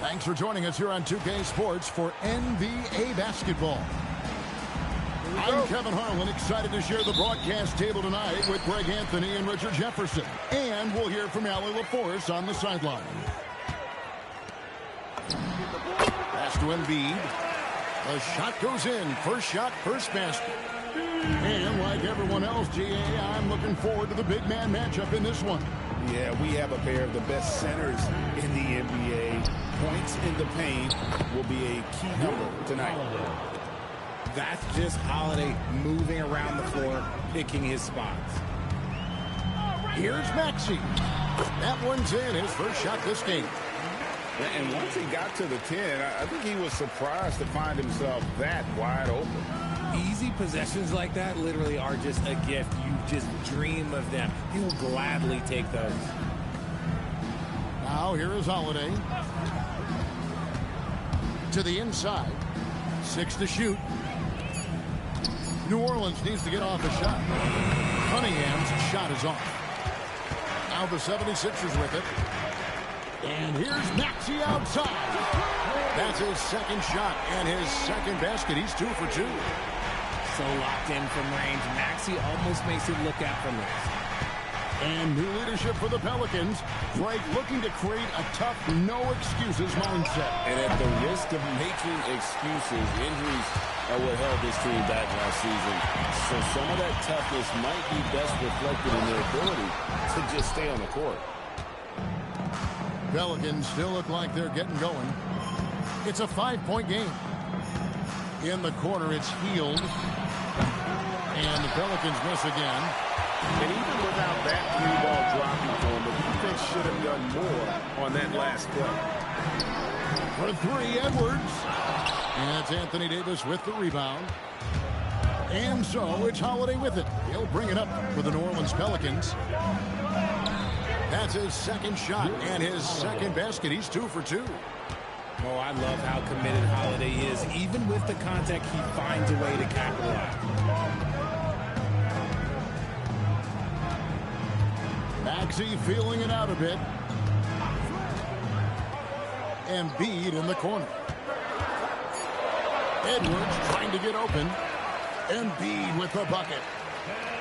Thanks for joining us here on 2K Sports for NBA basketball. I'm Kevin Harlan, excited to share the broadcast table tonight with Greg Anthony and Richard Jefferson. And we'll hear from Allie LaForce on the sideline. Pass to Embiid. The shot goes in. First shot, first basket. And like everyone else, GA, I'm looking forward to the big man matchup in this one. Yeah, we have a pair of the best centers in the NBA. Points in the paint will be a key number tonight. That's just Holiday moving around the floor, picking his spots. Here's Maxey. That one's in, his first shot this game. And once he got to the 10, I think he was surprised to find himself that wide open. Easy possessions like that literally are just a gift. You just dream of them. He will gladly take those. Now here is Holiday. To the inside. 6 to shoot. New Orleans needs to get off a shot. Cunningham's shot is off. Now the 76ers with it. And here's Maxey outside. That's his second shot and his second basket. He's 2 for 2. So locked in from range. Maxey almost makes it look effortless. And new leadership for the Pelicans. Greg looking to create a tough, no-excuses mindset. And at the risk of making excuses, injuries are what held this team back last season. So some of that toughness might be best reflected in their ability to just stay on the court. Pelicans still look like they're getting going. It's a 5-point game. In the corner, it's Hield. And the Pelicans miss again. And even without that 3-ball dropping for him, the defense should have done more on that last play. For 3, Edwards. And it's Anthony Davis with the rebound. And so it's Holiday with it. He'll bring it up for the New Orleans Pelicans. That's his second shot and his second basket. He's 2 for 2. Oh, I love how committed Holiday is. Even with the contact, he finds a way to capitalize. Maxey feeling it out a bit. Embiid in the corner. Edwards trying to get open. Embiid with the bucket.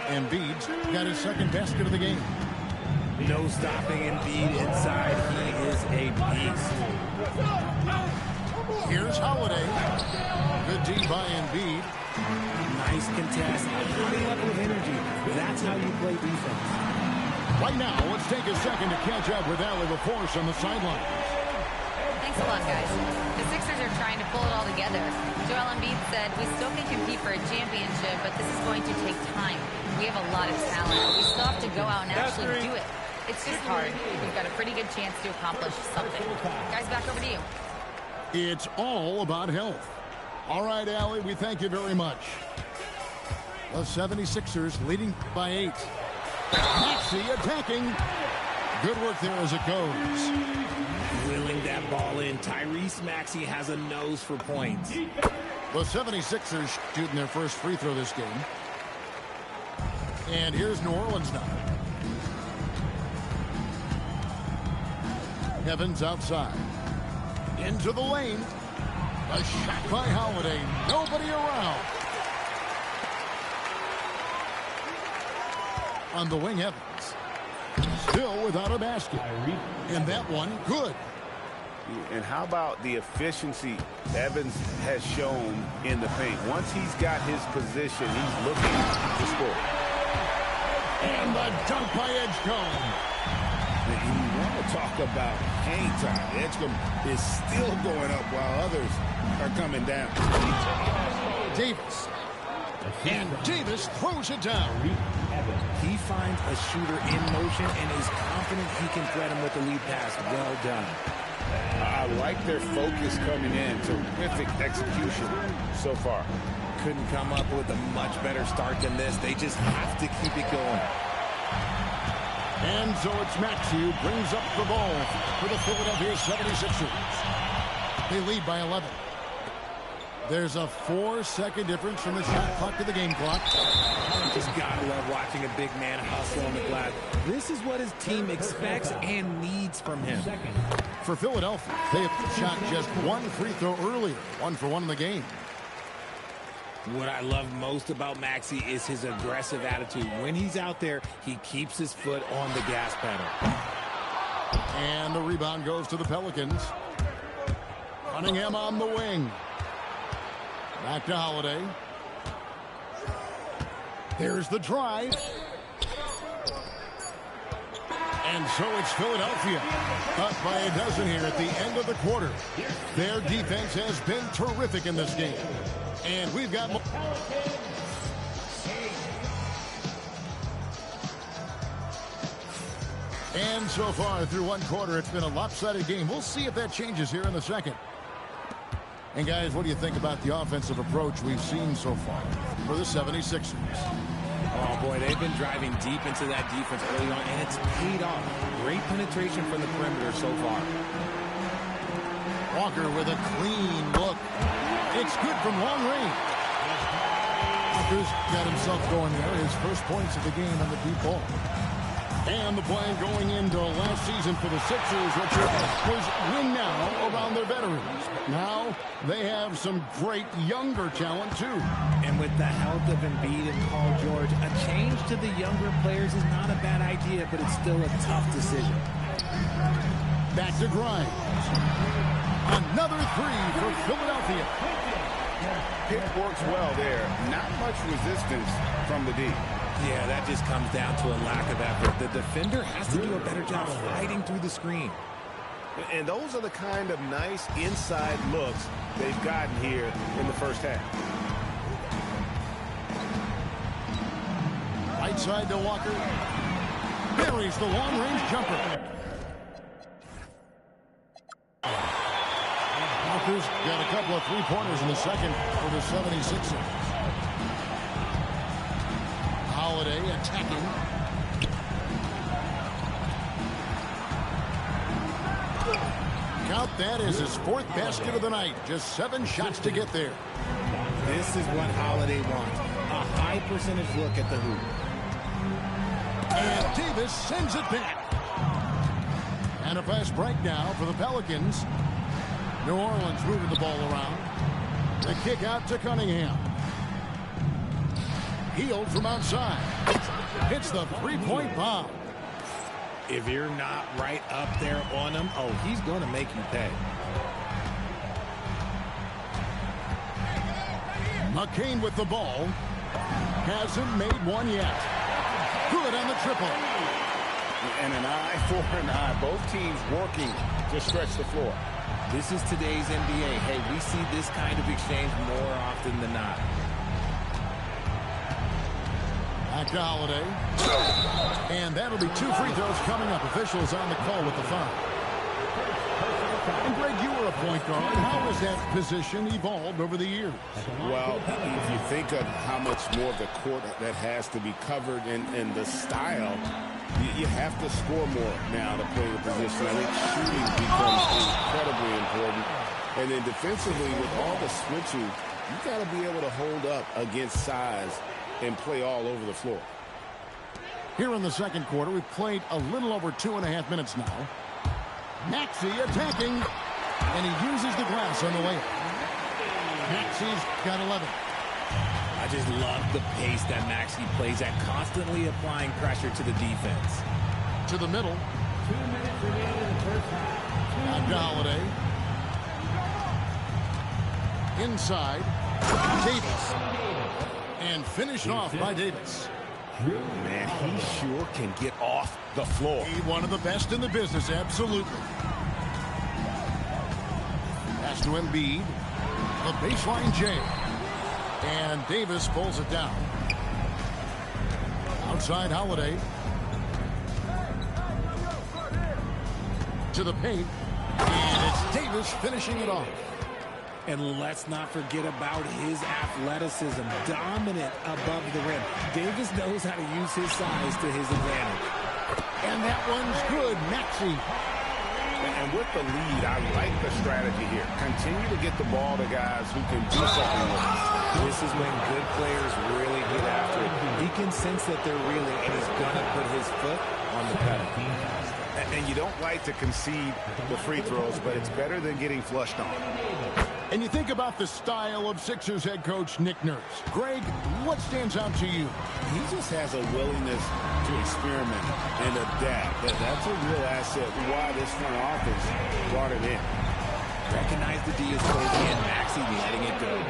Embiid's got his second basket of the game. No stopping Embiid inside. He is a beast. Here's Holiday. Good D by Embiid. Nice contest. Building up with energy. That's how you play defense. Right now, let's take a second to catch up with Allie LaForce on the sideline. Thanks a lot, guys. The Sixers are trying to pull it all together. Joel Embiid said, we still can compete for a championship, but this is going to take time. We have a lot of talent. We still have to go out and actually do it. It's just hard. We've got a pretty good chance to accomplish something. Guys, back over to you. It's all about health. All right, Allie, we thank you very much. The 76ers leading by 8. Maxey attacking. Good work there as it goes. Drilling that ball in. Tyrese Maxey has a nose for points. The 76ers shooting their first free throw this game. And here's New Orleans now. Evans outside. Into the lane. A shot by Holiday. Nobody around. On the wing, Evans. Still without a basket. And that one, good. And how about the efficiency Evans has shown in the paint? Once he's got his position, he's looking to score. And the dunk by Edgecombe. And you want to talk about hang time. Edgecombe is still going up while others are coming down. Davis. And Davis throws it down. He finds a shooter in motion and is confident he can thread him with the lead pass. Well done. I like their focus coming in. Terrific execution so far. Couldn't come up with a much better start than this. They just have to keep it going. And so it's Maxey who brings up the ball for the Philadelphia 76ers. They lead by 11. There's a 4-second difference from the shot clock to the game clock. Just gotta love watching a big man hustle on the glass. This is what his team expects and needs from him. For Philadelphia, they have shot just one free throw earlier. 1 for 1 in the game. What I love most about Maxey is his aggressive attitude. When he's out there, he keeps his foot on the gas pedal. And the rebound goes to the Pelicans. Cunningham on the wing. Back to Holiday. There's the drive. And so it's Philadelphia up by a dozen here at the end of the quarter. Their defense has been terrific in this game. And we've got more. And so far through one quarter, it's been a lopsided game. We'll see if that changes here in the second. And guys, what do you think about the offensive approach we've seen so far for the 76ers? Oh boy, they've been driving deep into that defense early on, and it's paid off. Great penetration from the perimeter so far. Walker with a clean look. It's good from long range. Walker's got himself going there. His first points of the game on the deep ball. And the plan going into last season for the Sixers, Richard, was win now around their veterans. Now they have some great younger talent, too. And with the health of Embiid and Paul George, a change to the younger players is not a bad idea, but it's still a tough decision. Back to Grimes. Another three for Philadelphia. Pick works well there. Not much resistance from the D. Yeah, that just comes down to a lack of effort. The defender has to do a better job fighting through the screen. And those are the kind of nice inside looks they've gotten here in the first half. Right side to Walker. Buries the long-range jumper. Walker's got a couple of three-pointers in the second for the 76ers. Holiday attacking. Count that as his fourth basket of the night. Just 7 shots to get there. This is what Holiday wants. A high percentage look at the hoop. And Davis sends it back. And a fast break now for the Pelicans. New Orleans moving the ball around. The kick out to Cunningham. Healed from outside. Hits the three-point bomb. If you're not right up there on him, oh, he's going to make you pay. McCain with the ball. Hasn't made one yet. Good on the triple. And an eye for an eye. Both teams working to stretch the floor. This is today's NBA. Hey, we see this kind of exchange more often than not. Back to Holiday. And that'll be 2 free throws coming up. Officials on the call with the foul. And Greg, you were a point guard. How has that position evolved over the years? Well, if you think of how much more of the court that has to be covered and the style, you have to score more now to play the position. I think shooting becomes incredibly important. And then defensively, with all the switching, you got to be able to hold up against size and play all over the floor. Here in the second quarter, we've played a little over 2.5 minutes now. Maxey attacking, and he uses the glass on the layup. Maxey's got 11. I just love the pace that Maxey plays at, constantly applying pressure to the defense. To the middle. 2 minutes remaining in the first half. Back to Holiday. Inside. Davis. And finished off by Davis. Man, he sure can get off the floor. He one of the best in the business, absolutely. Pass to Embiid. The baseline J. And Davis pulls it down. Outside Holiday. To the paint. And it's Davis finishing it off. And let's not forget about his athleticism, dominant above the rim. Davis knows how to use his size to his advantage. And that one's good. Maxey. And with the lead, I like the strategy here. Continue to get the ball to guys who can do something with it. This is when good players really get after it. He can sense that they're reeling, and he's going to put his foot on the pedal. And you don't like to concede the free throws, but it's better than getting flushed on. And you think about the style of Sixers head coach Nick Nurse. Greg, what stands out to you? He just has a willingness to experiment and adapt. That's a real asset. Why this front office brought it in. Recognize the D is closing in. Maxey letting it go.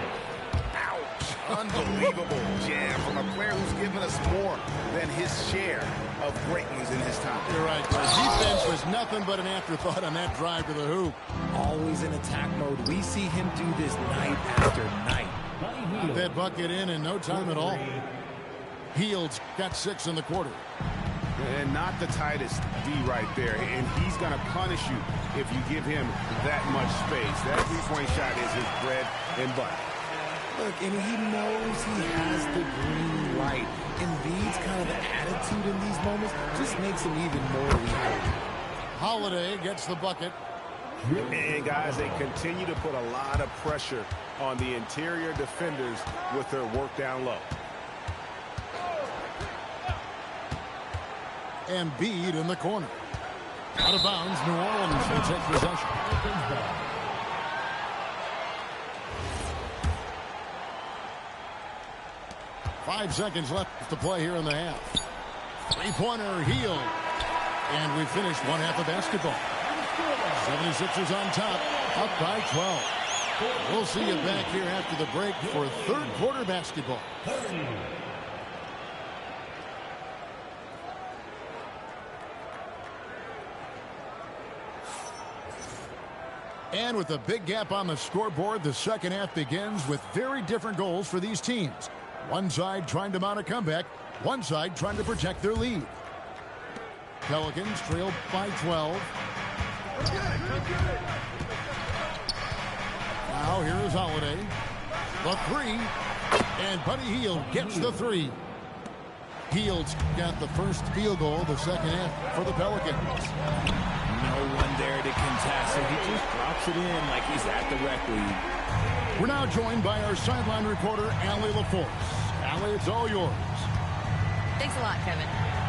Unbelievable jam from a player who's given us more than his share of great ones in his time. You're right. The defense was nothing but an afterthought on that drive to the hoop. Always in attack mode. We see him do this night after night. Got that bucket in no time at all. Hields got 6 in the quarter. And not the tightest D right there. And he's going to punish you if you give him that much space. That three-point shot is his bread and butter. Look, and he knows he has the green light. Embiid's kind of attitude in these moments just makes him even more lethal. Holiday gets the bucket. And guys, they continue to put a lot of pressure on the interior defenders with their work down low. Embiid in the corner. Out of bounds, New Orleans will take possession. 5 seconds left to play here in the half. Three-pointer, Hield. And we finished one half of basketball. 76ers on top, up by 12. We'll see you back here after the break for third quarter basketball. And with a big gap on the scoreboard, the second half begins with very different goals for these teams. One side trying to mount a comeback, one side trying to protect their lead. Pelicans trail by 12. Now here is Holiday. The three. And Buddy Hield gets the three. Hield's got the first field goal of the second half for the Pelicans. No one there to contest, so he just drops it in like he's at the rec league. We're now joined by our sideline reporter, Allie LaForce. Allie, it's all yours. Thanks a lot, Kevin.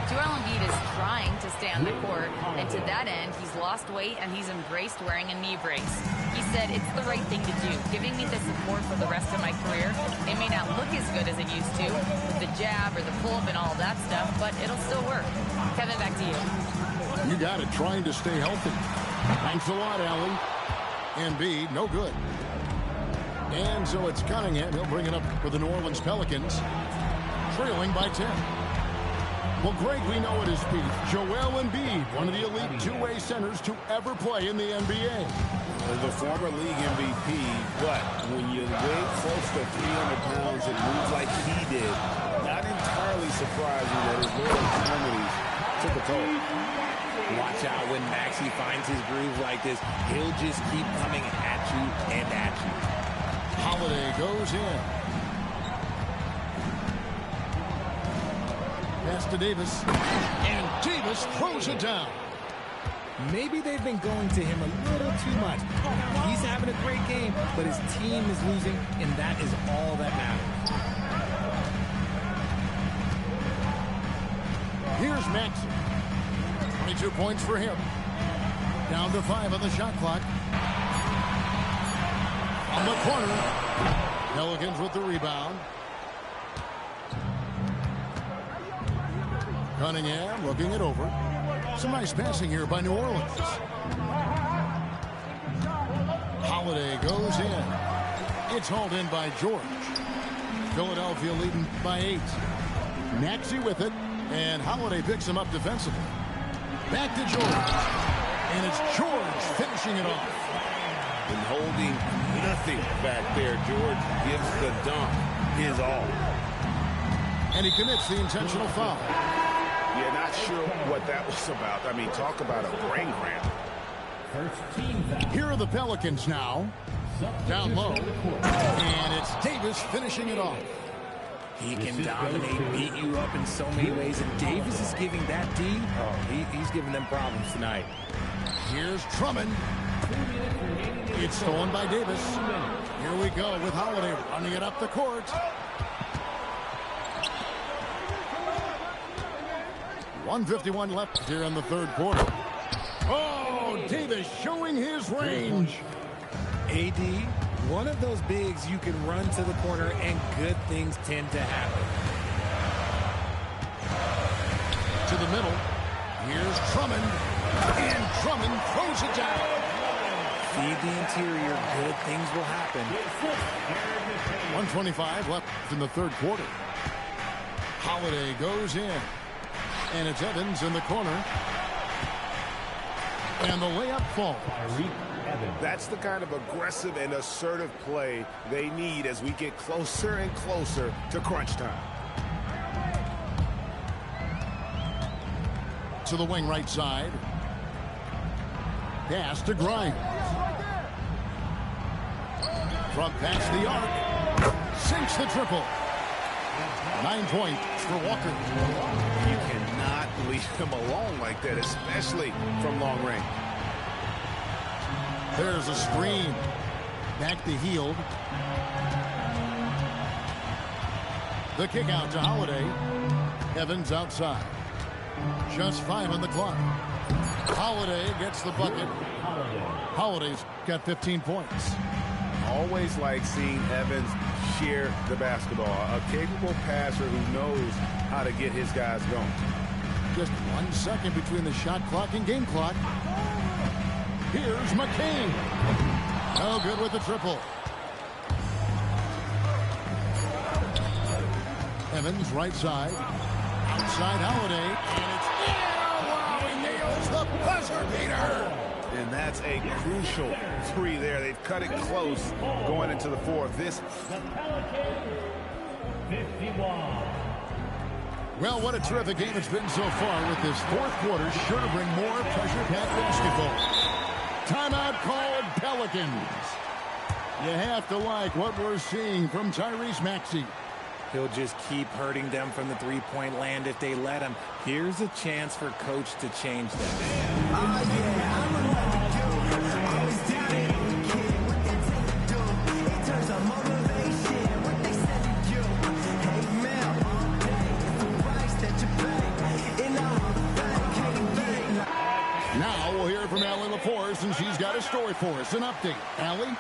Joel Embiid is trying to stay on the court, and to that end, he's lost weight and he's embraced wearing a knee brace. He said, it's the right thing to do, giving me the support for the rest of my career. It may not look as good as it used to, with the jab or the pull-up and all that stuff, but it'll still work. Kevin, back to you. You got it, trying to stay healthy. Thanks a lot, Allie. Embiid, no good. And so it's Cunningham. He'll bring it up for the New Orleans Pelicans, trailing by 10. Well, Greg, we know at his feet, Joel Embiid, one of the elite two-way centers to ever play in the NBA. The former league MVP, but when you weigh close to 300 pounds and move like he did, not entirely surprising that his lower extremities took a toll. Watch out when Maxey finds his groove like this. He'll just keep coming at you and at you. Holiday goes in. Pass to Davis. And Davis throws it down. Maybe they've been going to him a little too much. He's having a great game, but his team is losing, and that is all that matters. Here's Maxey. 22 points for him. Down to 5 on the shot clock. On the corner. Pelicans with the rebound. Cunningham looking it over. Some nice passing here by New Orleans. Holiday goes in. It's hauled in by George. Philadelphia leading by 8. Maxey with it. And Holiday picks him up defensively. Back to George. And it's George finishing it off. And holding nothing back there. George gives the dunk his all. And he commits the intentional foul. Yeah, not sure what that was about. I mean, talk about a brain cramp. Here are the Pelicans now. Down low. And it's Davis finishing it off. He can dominate, beat you up in so many ways, and Davis is giving that D, he's giving them problems tonight. Here's Drummond. It's stolen by Davis. Here we go with Holiday running it up the court. 1:51 left here in the third quarter. Oh, Davis showing his range. AD, one of those bigs you can run to the corner and good things tend to happen. To the middle. Here's Drummond. And Drummond throws it down. Feed the interior, good things will happen. 1:25 left in the third quarter. Holiday goes in. And it's Evans in the corner. And the layup falls. That's the kind of aggressive and assertive play they need as we get closer and closer to crunch time. To the wing right side. Pass to Grimes. Front past the arc. Sinks the triple. 9 points for Walker. You cannot leave him alone like that, especially from long range. There's a screen. Back to Hield. The kick out to Holiday. Evans outside. Just 5 on the clock. Holiday gets the bucket. Holiday's got 15 points. Always like seeing Evans share the basketball. A capable passer who knows how to get his guys going. Just 1 second between the shot clock and game clock. Here's McCain. No good with the triple. Evans right side. Outside Holiday. And it's in. Wow, he nails the buzzer beater. And that's a crucial three there. They've cut it close going into the fourth. This. Well, what a terrific game it's been so far with this fourth quarter. Sure to bring more pressure-packed basketball. Timeout called Pelicans. You have to like what we're seeing from Tyrese Maxey. He'll just keep hurting them from the three-point land if they let him. Here's a chance for Coach to change that. Now we'll hear from Allie LaForce, and she's got a story for us. An update. Allie?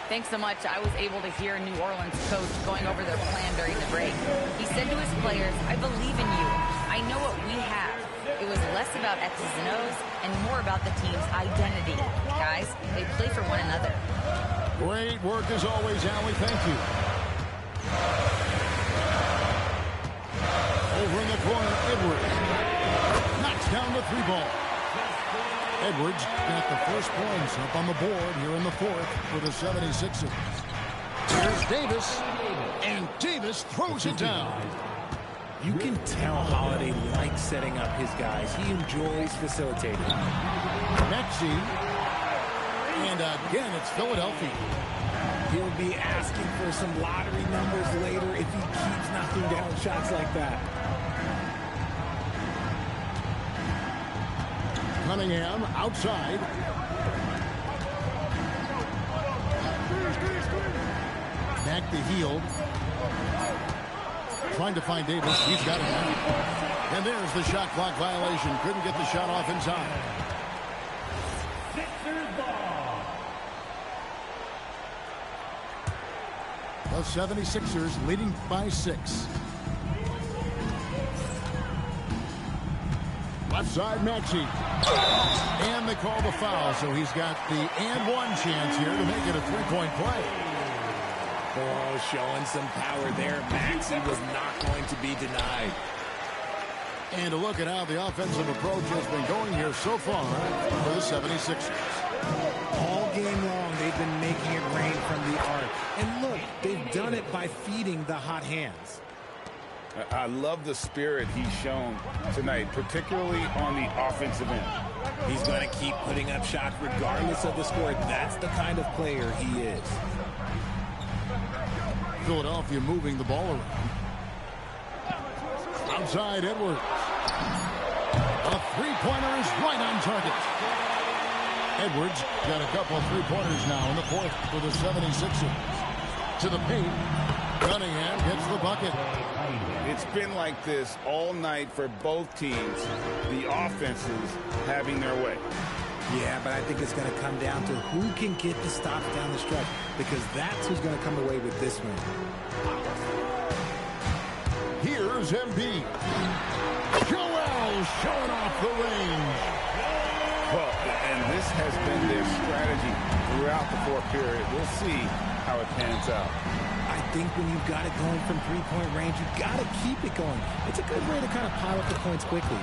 Thanks so much. I was able to hear New Orleans coach going over their plan during the break. He said to his players, I believe in you. I know what we have. It was less about X's and O's and more about the team's identity. Guys, they play for one another. Great work as always, Allie. Thank you. Over in the corner, Edwards knocks down the 3-ball. Edwards got the first points up on the board here in the fourth for the 76ers. Here's Davis, and Davis throws it down. You can tell Holiday likes setting up his guys. He enjoys facilitating. Maxey, and again, it's Philadelphia. He'll be asking for some lottery numbers later if he keeps knocking down shots like that. Cunningham outside. Back to Hield. Trying to find Davis. He's got it now. And there's the shot clock violation. Couldn't get the shot off inside. The 76ers leading by 6. Left side, Maxey. And they call the foul, so he's got the and-one chance here to make it a three-point play. Oh, showing some power there. Maxey was not going to be denied. And to look at how the offensive approach has been going here so far for the 76ers. All game long, they've been making it rain from the arc. And look, they've done it by feeding the hot hands. I love the spirit he's shown tonight, particularly on the offensive end. He's going to keep putting up shots regardless of the score. That's the kind of player he is. Philadelphia moving the ball around. Outside Edwards. A three-pointer is right on target. Edwards got a couple of three-pointers now in the fourth for the 76ers. To the paint. Cunningham gets the bucket. It's been like this all night for both teams. The offenses having their way. Yeah, but I think it's going to come down to who can get the stops down the stretch, because that's who's going to come away with this win. Here's Embiid. Joel showing off the range. Well, and this has been their strategy throughout the fourth period. We'll see how it pans out. I think when you've got it going from three-point range, you've got to keep it going. It's a good way to kind of pile up the points quickly.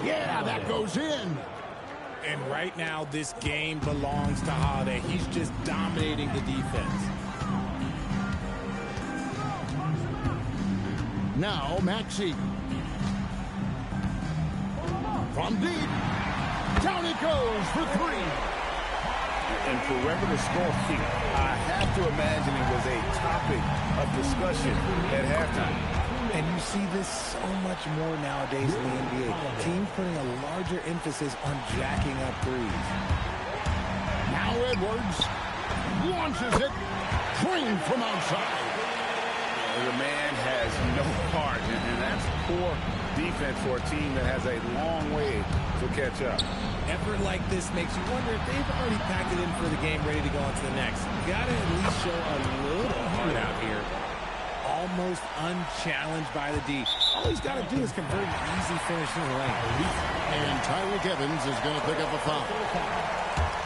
Yeah, that goes in. And right now, this game belongs to Holiday. He's just dominating the defense. Now Maxey. From deep. Down he goes for three. And perimeter scoring, I have to imagine it was a topic of discussion at halftime. And you see this so much more nowadays in the NBA. Teams putting a larger emphasis on jacking up threes. Now Edwards launches it clean from outside. The man has no heart, and that's poor defense for a team that has a long way to catch up. Effort like this makes you wonder if they've already packed it in for the game, ready to go on to the next. You got to at least show a little heart out here. Almost unchallenged by the D. All he's got to do is convert an easy finish in the lane. And Tyreek Evans is going to pick up a foul.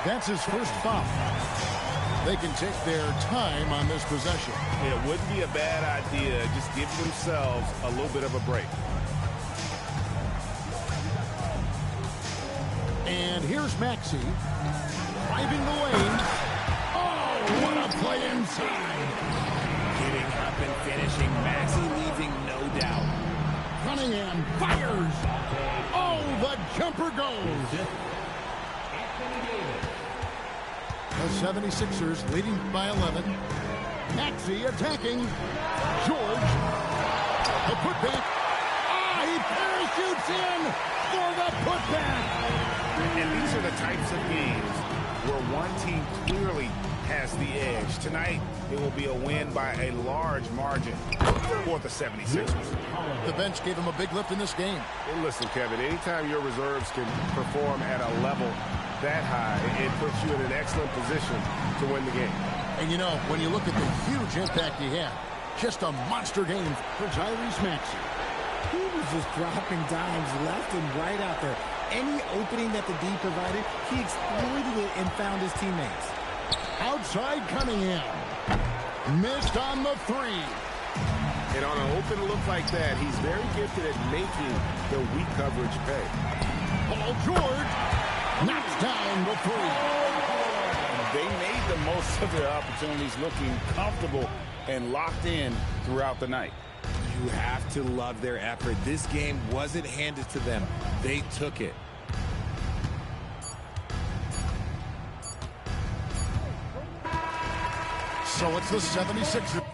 That's his first foul. They can take their time on this possession. It wouldn't be a bad idea. Just give themselves a little bit of a break. And here's Maxey driving the lane. Oh, what a play inside. Getting up and finishing. Maxey leaving no doubt. Cunningham fires. Oh, the jumper goes. The 76ers leading by 11. Maxey attacking. George. The putback. Ah, he parachutes in for the putback. And these are the types of games where one team clearly has the edge. Tonight, it will be a win by a large margin for the 76ers. The bench gave him a big lift in this game. Well, listen, Kevin, anytime your reserves can perform at a level that high, it puts you in an excellent position to win the game. And, you know, when you look at the huge impact he had, just a monster game for Tyrese Maxey. He was just dropping dimes left and right out there. Any opening that the D provided, he exploited it and found his teammates. Outside Cunningham. Missed on the three. And on an open look like that, he's very gifted at making the weak coverage pay. Paul George knocks down the three. They made the most of their opportunities, looking comfortable and locked in throughout the night. You have to love their effort. This game wasn't handed to them. They took it. So it's the 76ers.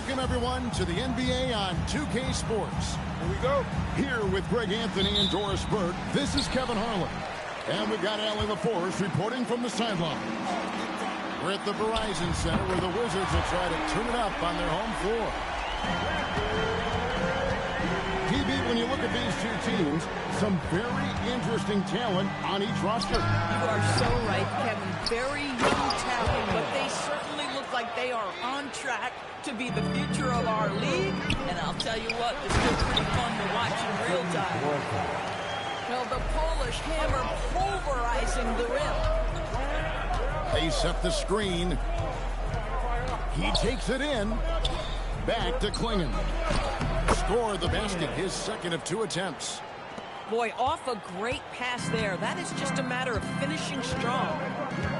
Welcome, everyone, to the NBA on 2K Sports. Here we go. Here with Greg Anthony and Doris Burke, this is Kevin Harlan. And we've got Allie LaForce reporting from the sideline. We're at the Verizon Center where the Wizards will try to turn it up on their home floor. PB, when you look at these two teams, some very interesting talent on each roster. You are so right, Kevin. Very young talent, but they certainly look like they are on track to be the future of our league. And I'll tell you what, it's still pretty fun to watch in real time. Well, the Polish hammer pulverizing the rim. They set the screen. He takes it in. Back to Klingon. Score the basket, his second of 2 attempts. Boy, off a great pass there. That is just a matter of finishing strong.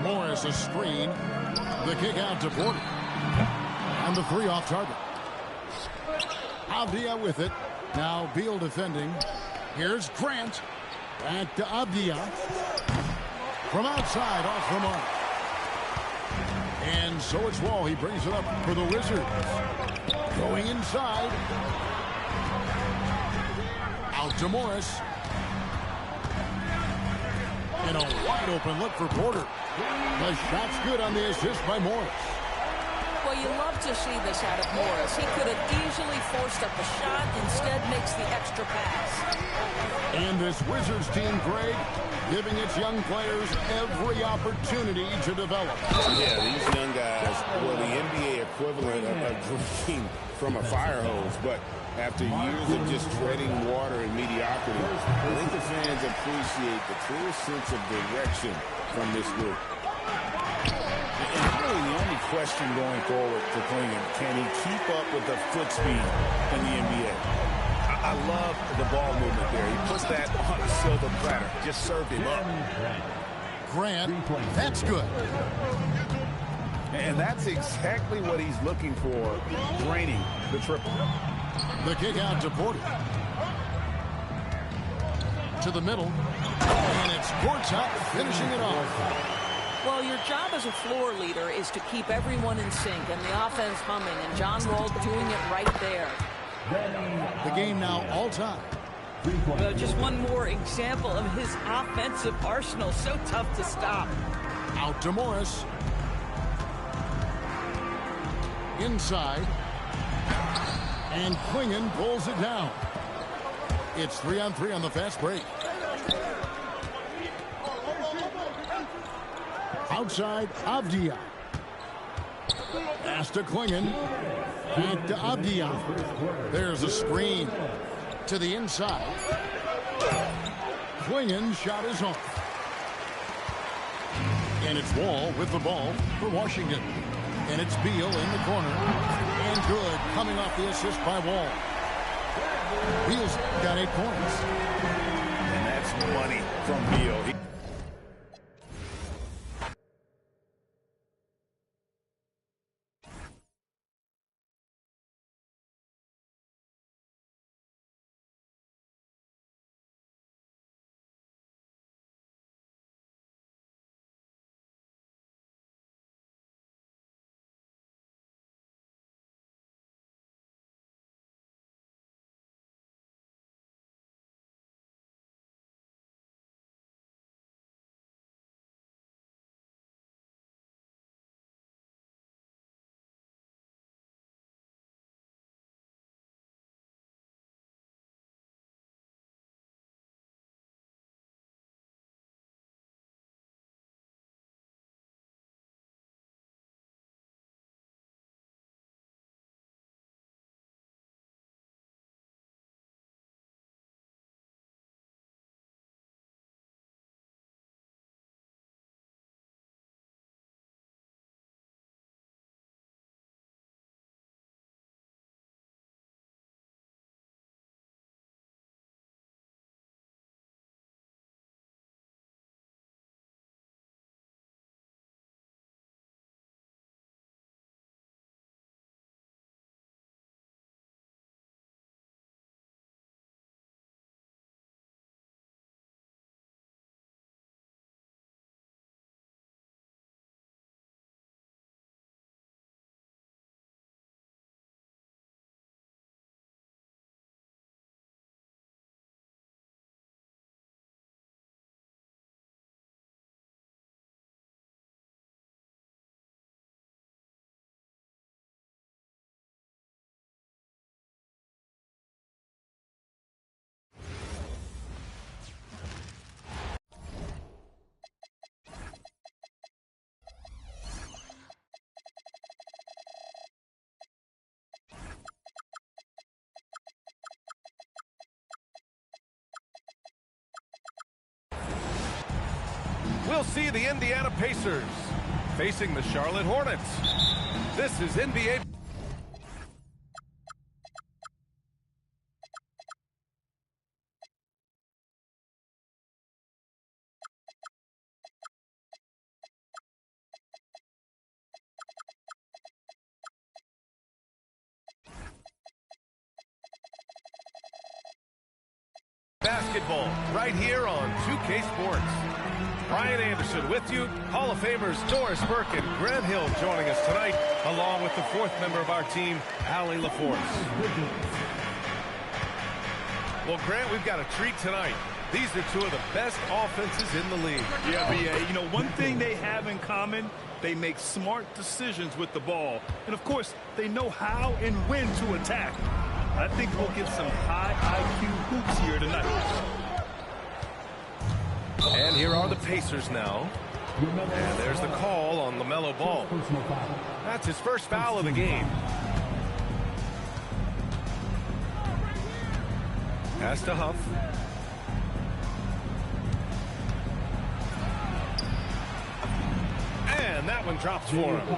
Morris a screen. The kick out to Porter. And the 3 off target. Avdia with it. Now Beal defending. Here's Grant. Back to Avdia. From outside, off the mark. And so it's Wall. He brings it up for the Wizards. Going inside. Out to Morris. And a wide open look for Porter. The shot's good on the assist by Morris. Well, you love to see this out of Morris. He could have easily forced up a shot, instead makes the extra pass. And this Wizards team, Greg, giving its young players every opportunity to develop. Yeah, these young guys were the NBA equivalent of drinking from a fire hose, but after years of just treading water and mediocrity, I think the fans appreciate the clear sense of direction from this group. And really the only question going forward for Klingon, can he keep up with the foot speed in the NBA? I love the ball movement there. He puts that on a silver platter. Just served him up. Grant, that's good. And that's exactly what he's looking for, draining the triple. The kick out to Porter. To the middle. And it's Gortat finishing it off. Well, your job as a floor leader is to keep everyone in sync and the offense humming, and John Wall doing it right there. The game now all time. Well, just one more example of his offensive arsenal. So tough to stop. Out to Morris. Inside. And Klingon pulls it down. It's 3-on-3 on the fast break. Outside, Avdia. Pass to Klingon. Back to Avdia. There's a screen. To the inside. Klingon shot is off. And it's Wall with the ball for Washington. And it's Beal in the corner. And good, coming off the assist by Wall. Beal's got 8 points. And that's money from Beal. we'll see the Indiana Pacers facing the Charlotte Hornets. This is NBA. Basketball right here on 2K Sports. Brian Anderson with you. Hall of Famers Doris Burke and Grant Hill joining us tonight, along with the fourth member of our team, Allie LaForce. Well, Grant, we've got a treat tonight. These are two of the best offenses in the league. Yeah, B.A. You know, one thing they have in common, they make smart decisions with the ball. And, of course, they know how and when to attack. I think we'll get some high IQ hoops here tonight. And here are the Pacers now. And there's the call on LaMelo Ball. That's his first foul of the game. Pass to Huff. And that one drops for him.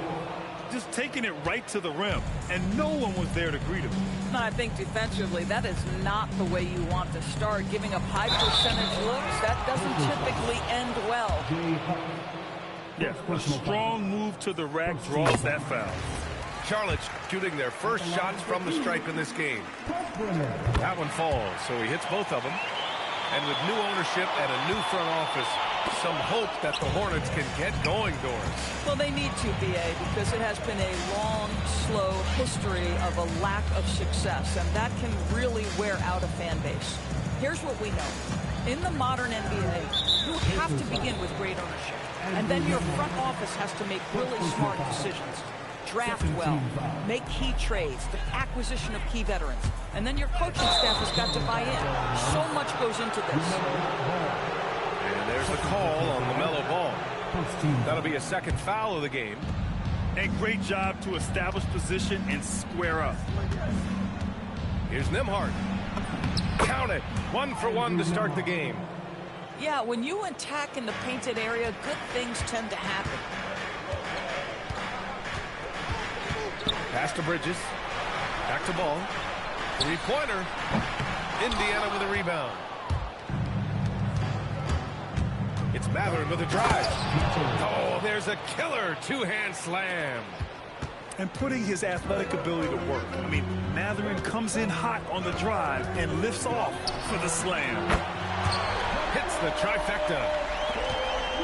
Just taking it right to the rim, and no one was there to greet him. I think defensively, that is not the way you want to start. Giving up high percentage looks, that doesn't typically end well. Yeah, a strong move to the rack draws that foul. Charlotte's shooting their first shots from the stripe in this game. That one falls, so he hits both of them. And with new ownership and a new front office, some hope that the Hornets can get going, Doris. Well, they need to, B.A., because it has been a long, slow history of a lack of success, and that can really wear out a fan base. Here's what we know. In the modern NBA, you have to begin with great ownership, and then your front office has to make really smart decisions. Draft well, make key trades, the acquisition of key veterans, and then your coaching staff has got to buy in. So much goes into this. And there's the call on LaMelo Ball. That'll be a second foul of the game. And great job to establish position and square up. Here's Nembhard. Count it. 1 for 1 to start the game. Yeah, when you attack in the painted area, good things tend to happen. Pass to Bridges. Back to Ball. Three-pointer. Indiana with a rebound. It's Mathurin with a drive. Oh, there's a killer two-hand slam. And putting his athletic ability to work. I mean, Mathurin comes in hot on the drive and lifts off for the slam. Hits the trifecta.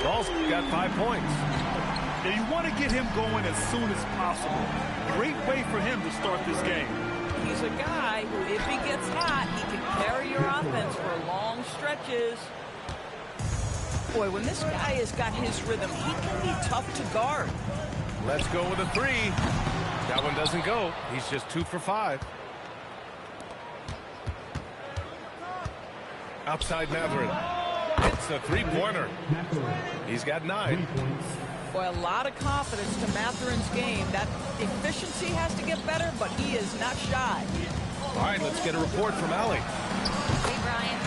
Ball's got 5 points. Now you want to get him going as soon as possible. Great way for him to start this game. He's a guy who, if he gets hot, he can carry your offense for long stretches. Boy, when this guy has got his rhythm, he can be tough to guard. Let's go with a three. That one doesn't go. He's just 2 for 5. Outside Mathurin. It's a three-pointer. He's got 9. Boy, a lot of confidence to Mathurin's game. That efficiency has to get better, but he is not shy. All right, let's get a report from Allie. Hey, Brian.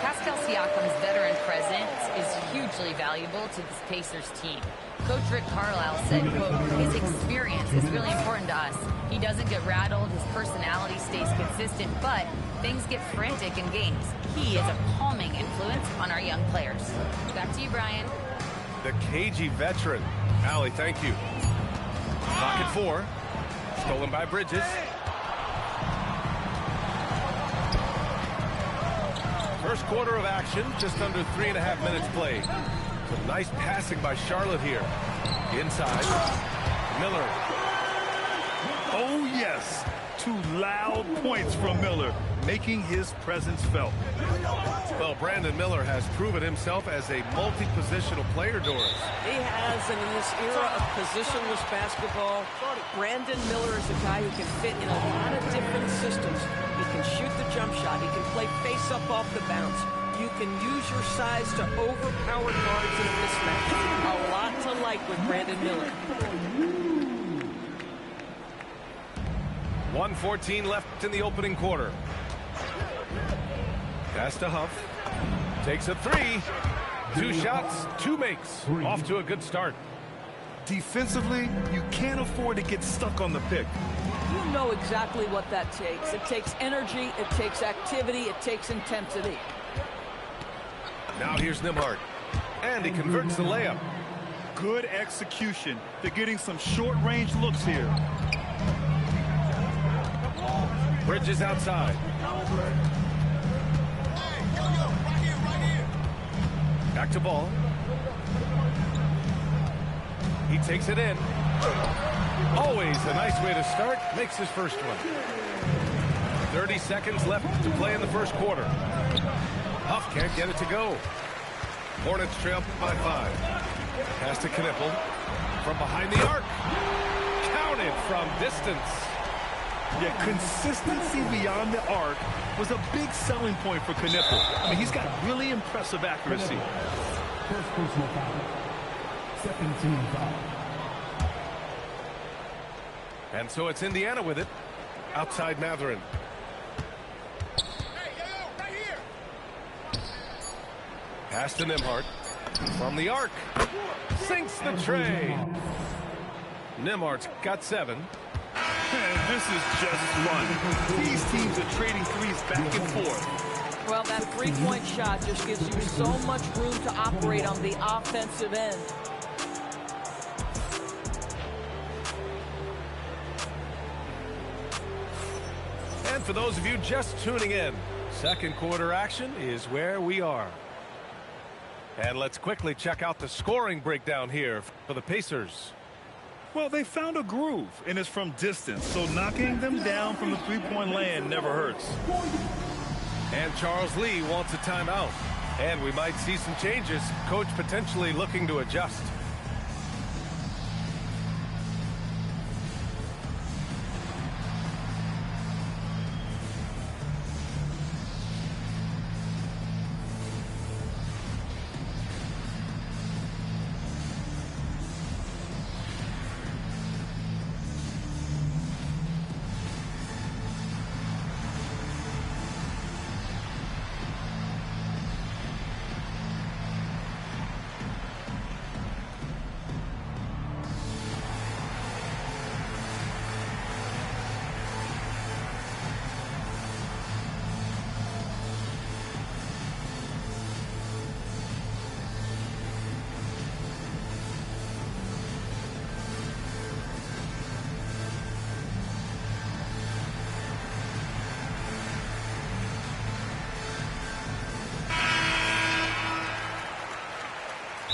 Pascal Siakam's veteran presence is hugely valuable to this Pacers team. Coach Rick Carlisle said, quote, his experience is really important to us. He doesn't get rattled, his personality stays consistent, but things get frantic in games. He is a calming influence on our young players. Back to you, Brian. The cagey veteran. Allie, thank you. Pocket 4. Stolen by Bridges. First quarter of action, just under 3.5 minutes played. Some nice passing by Charlotte here. Inside. Miller. Oh, yes. 2 loud points from Miller, making his presence felt. Well, Brandon Miller has proven himself as a multi-positional player, Doris. He has, and in this era of positionless basketball, Brandon Miller is a guy who can fit in a lot of different systems. He can shoot the jump shot. He can play face-up off the bounce. You can use your size to overpower guards in a mismatch. A lot to like with Brandon Miller. 1:14 left in the opening quarter. Pass to Huff. Takes a 3. 2 shots, 2 makes. Off to a good start. Defensively, you can't afford to get stuck on the pick. You know exactly what that takes. It takes energy, it takes activity, it takes intensity. Now here's Nembhard. And he converts the layup. Good execution. They're getting some short-range looks here. Bridges outside. Back to ball. He takes it in. Always a nice way to start. Makes his first one. 30 seconds left to play in the first quarter. Huff can't get it to go. Hornets trail by 5. Pass to Knipple. From behind the arc. Counted from distance. Yeah, consistency beyond the arc was a big selling point for Knipple. I mean, he's got really impressive accuracy. First personal foul. Second team foul. And so it's Indiana with it. Outside Mathurin. Pass to Nembhard. From the arc. Sinks the tray. Nembhard's got 7. And this is just fun. These teams are trading threes back and forth. Well, that three-point shot just gives you so much room to operate on the offensive end. And for those of you just tuning in, second quarter action is where we are. And let's quickly check out the scoring breakdown here for the Pacers. Well, they found a groove, and it's from distance, so knocking them down from the three-point land never hurts. And Charles Lee wants a timeout. And we might see some changes. Coach potentially looking to adjust.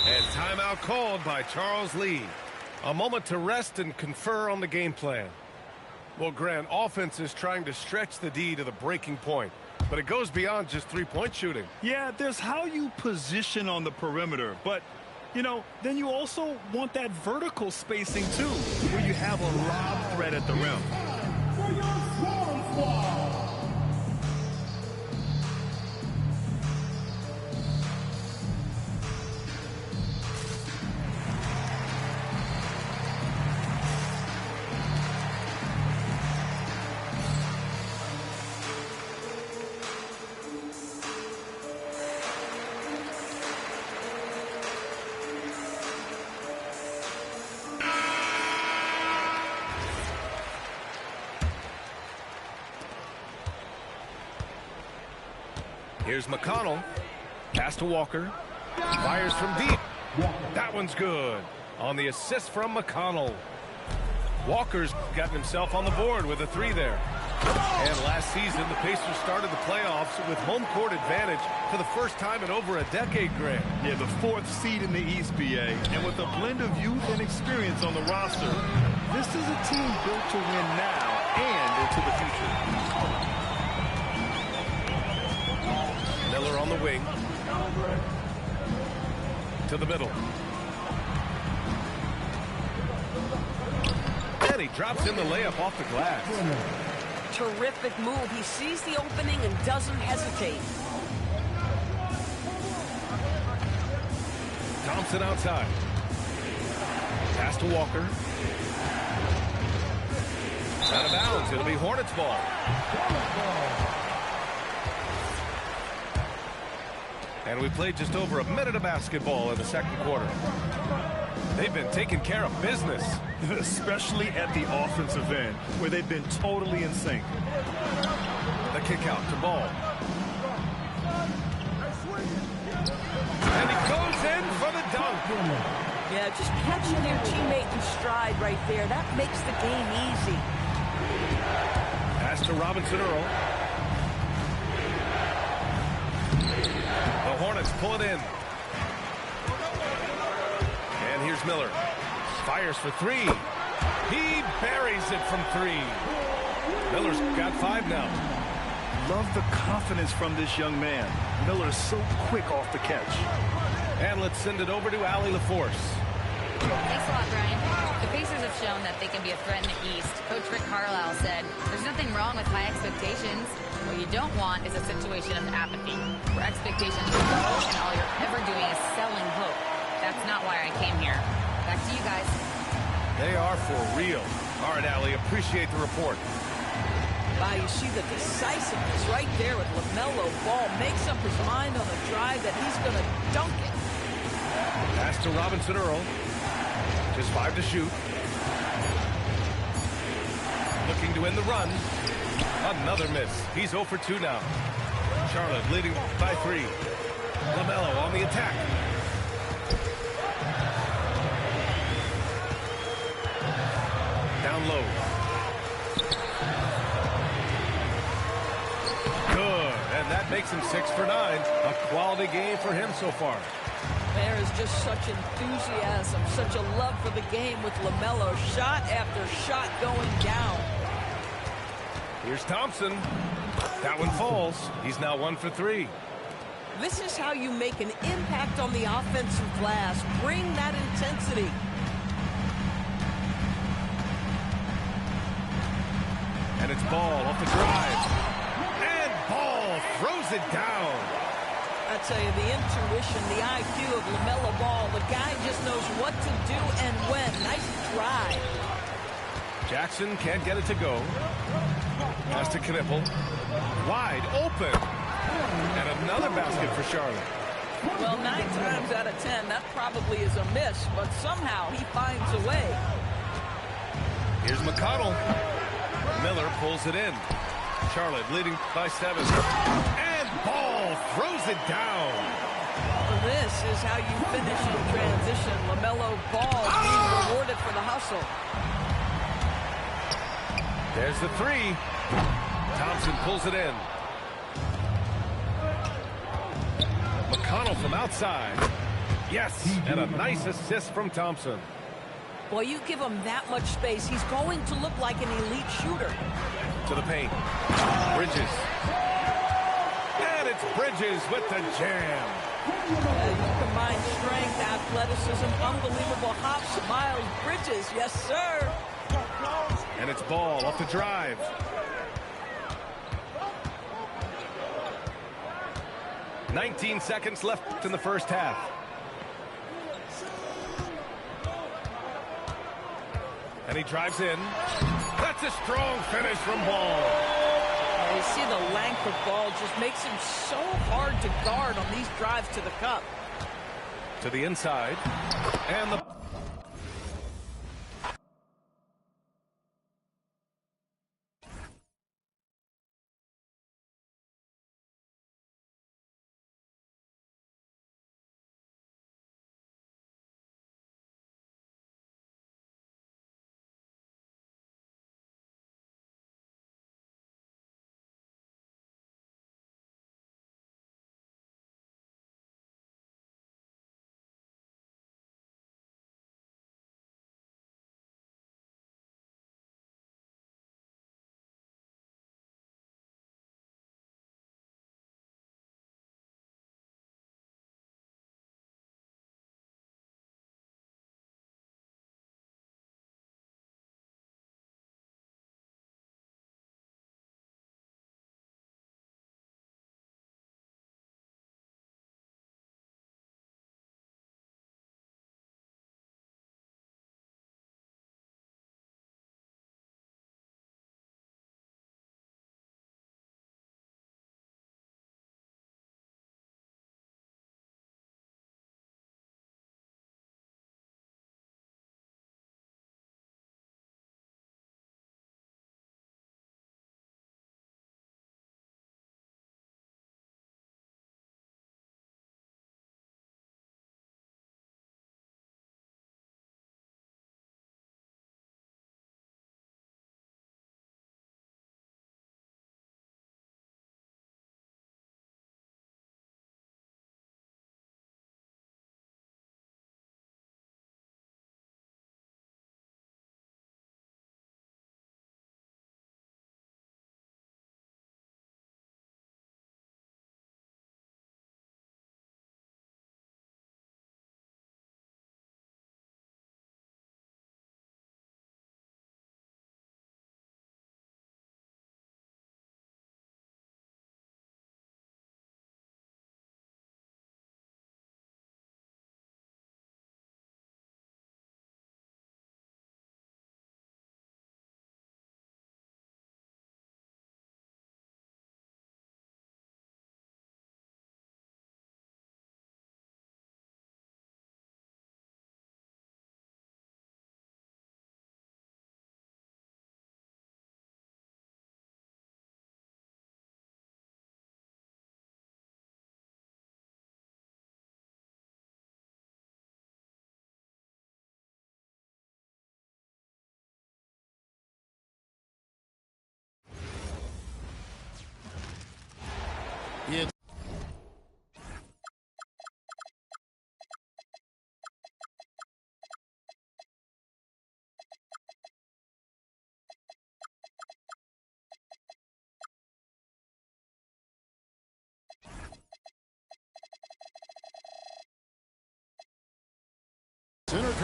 And timeout called by Charles Lee. A moment to rest and confer on the game plan. Well, Grant, offense is trying to stretch the D to the breaking point. But it goes beyond just three-point shooting. Yeah, there's how you position on the perimeter. But, you know, then you also want that vertical spacing, too, where you have a lob threat at the rim. For your scoring squad. Here's McConnell. Pass to Walker. Fires from deep. That one's good. On the assist from McConnell. Walker's gotten himself on the board with a 3 there. And last season, the Pacers started the playoffs with home court advantage for the first time in over a decade, Grant. Yeah, the 4th seed in the East, BA. And with a blend of youth and experience on the roster, this is a team built to win now and into the future. Miller on the wing. To the middle. And he drops in the layup off the glass. Terrific move. He sees the opening and doesn't hesitate. Thompson outside. Pass to Walker. Out of bounds. It'll be Hornets ball. And we played just over a minute of basketball in the second quarter. They've been taking care of business. Especially at the offensive end, where they've been totally in sync. The kick out to Ball. And he goes in for the dunk. Yeah, just catching your teammate in stride right there. That makes the game easy. Pass to Robinson Earl. The Hornets pull it in. And here's Miller. Fires for three. He buries it from three. Miller's got 5 now. Love the confidence from this young man. Miller is so quick off the catch. And let's send it over to Allie LaForce. Thanks a lot, Brian. The Pacers have shown that they can be a threat in the East. Coach Rick Carlisle said, there's nothing wrong with high expectations. What you don't want is a situation of apathy, where expectations are low and all you're ever doing is selling hope. That's not why I came here. Back to you guys. They are for real. All right, Allie, appreciate the report. Wow, you see the decisiveness right there with LaMelo Ball. Makes up his mind on the drive that he's going to dunk it. Pass to Robinson Earl. Just 5 to shoot. Looking to end the run. Another miss. He's 0 for 2 now. Charlotte leading by 3. LaMelo on the attack. Down low. Good. And that makes him 6 for 9. A quality game for him so far. There is just such enthusiasm, such a love for the game with LaMelo. Shot after shot going down. Here's Thompson. That one falls. He's now 1 for 3. This is how you make an impact on the offensive glass. Bring that intensity. And it's Ball off the drive. And Ball throws it down. I tell you, the intuition, the IQ of LaMelo Ball. The guy just knows what to do and when. Nice drive. Jackson can't get it to go. Pass to Knipple. Wide open. And another basket for Charlotte. Well, 9 times out of 10, that probably is a miss, but somehow he finds a way. Here's McConnell. Miller pulls it in. Charlotte leading by 7. And Ball throws it down. This is how you finish in transition. LaMelo Ball being rewarded for the hustle. There's the 3. Thompson pulls it in. McConnell from outside. Yes, and a nice assist from Thompson. Boy, you give him that much space, he's going to look like an elite shooter. To the paint. Bridges. And it's Bridges with the jam. You combine strength, athleticism, unbelievable hops. Miles Bridges, yes, sir. And it's Ball off the drive. "19 seconds left in the first half. And he drives in. That's a strong finish from Ball. You see the length of Ball just makes him so hard to guard on these drives to the cup. To the inside. And the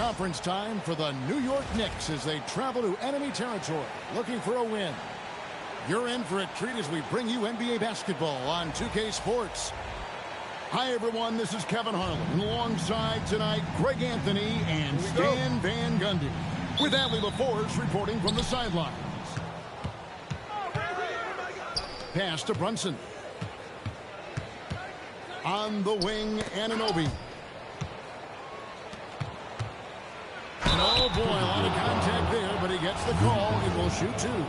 conference time for the New York Knicks as they travel to enemy territory looking for a win. You're in for a treat as we bring you NBA basketball on 2K Sports. Hi, everyone. This is Kevin Harlan. Alongside tonight, Greg Anthony and Stan Van Gundy. With Allie LaForce reporting from the sidelines. Pass to Brunson. On the wing, Anunoby. Oh, boy, a lot of contact there, but he gets the call and will shoot two.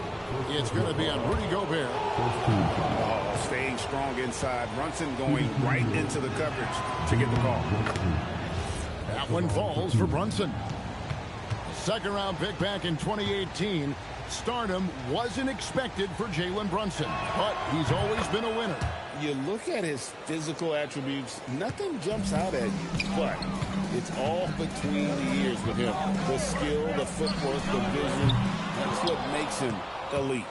It's going to be on Rudy Gobert. Oh, staying strong inside. Brunson going right into the coverage to get the call. That one falls for Brunson. Second-round pick back in 2018. Stardom wasn't expected for Jalen Brunson, but he's always been a winner. You look at his physical attributes, nothing jumps out at you, but it's all between the ears with him. The skill, the footwork, the vision, that's what makes him elite.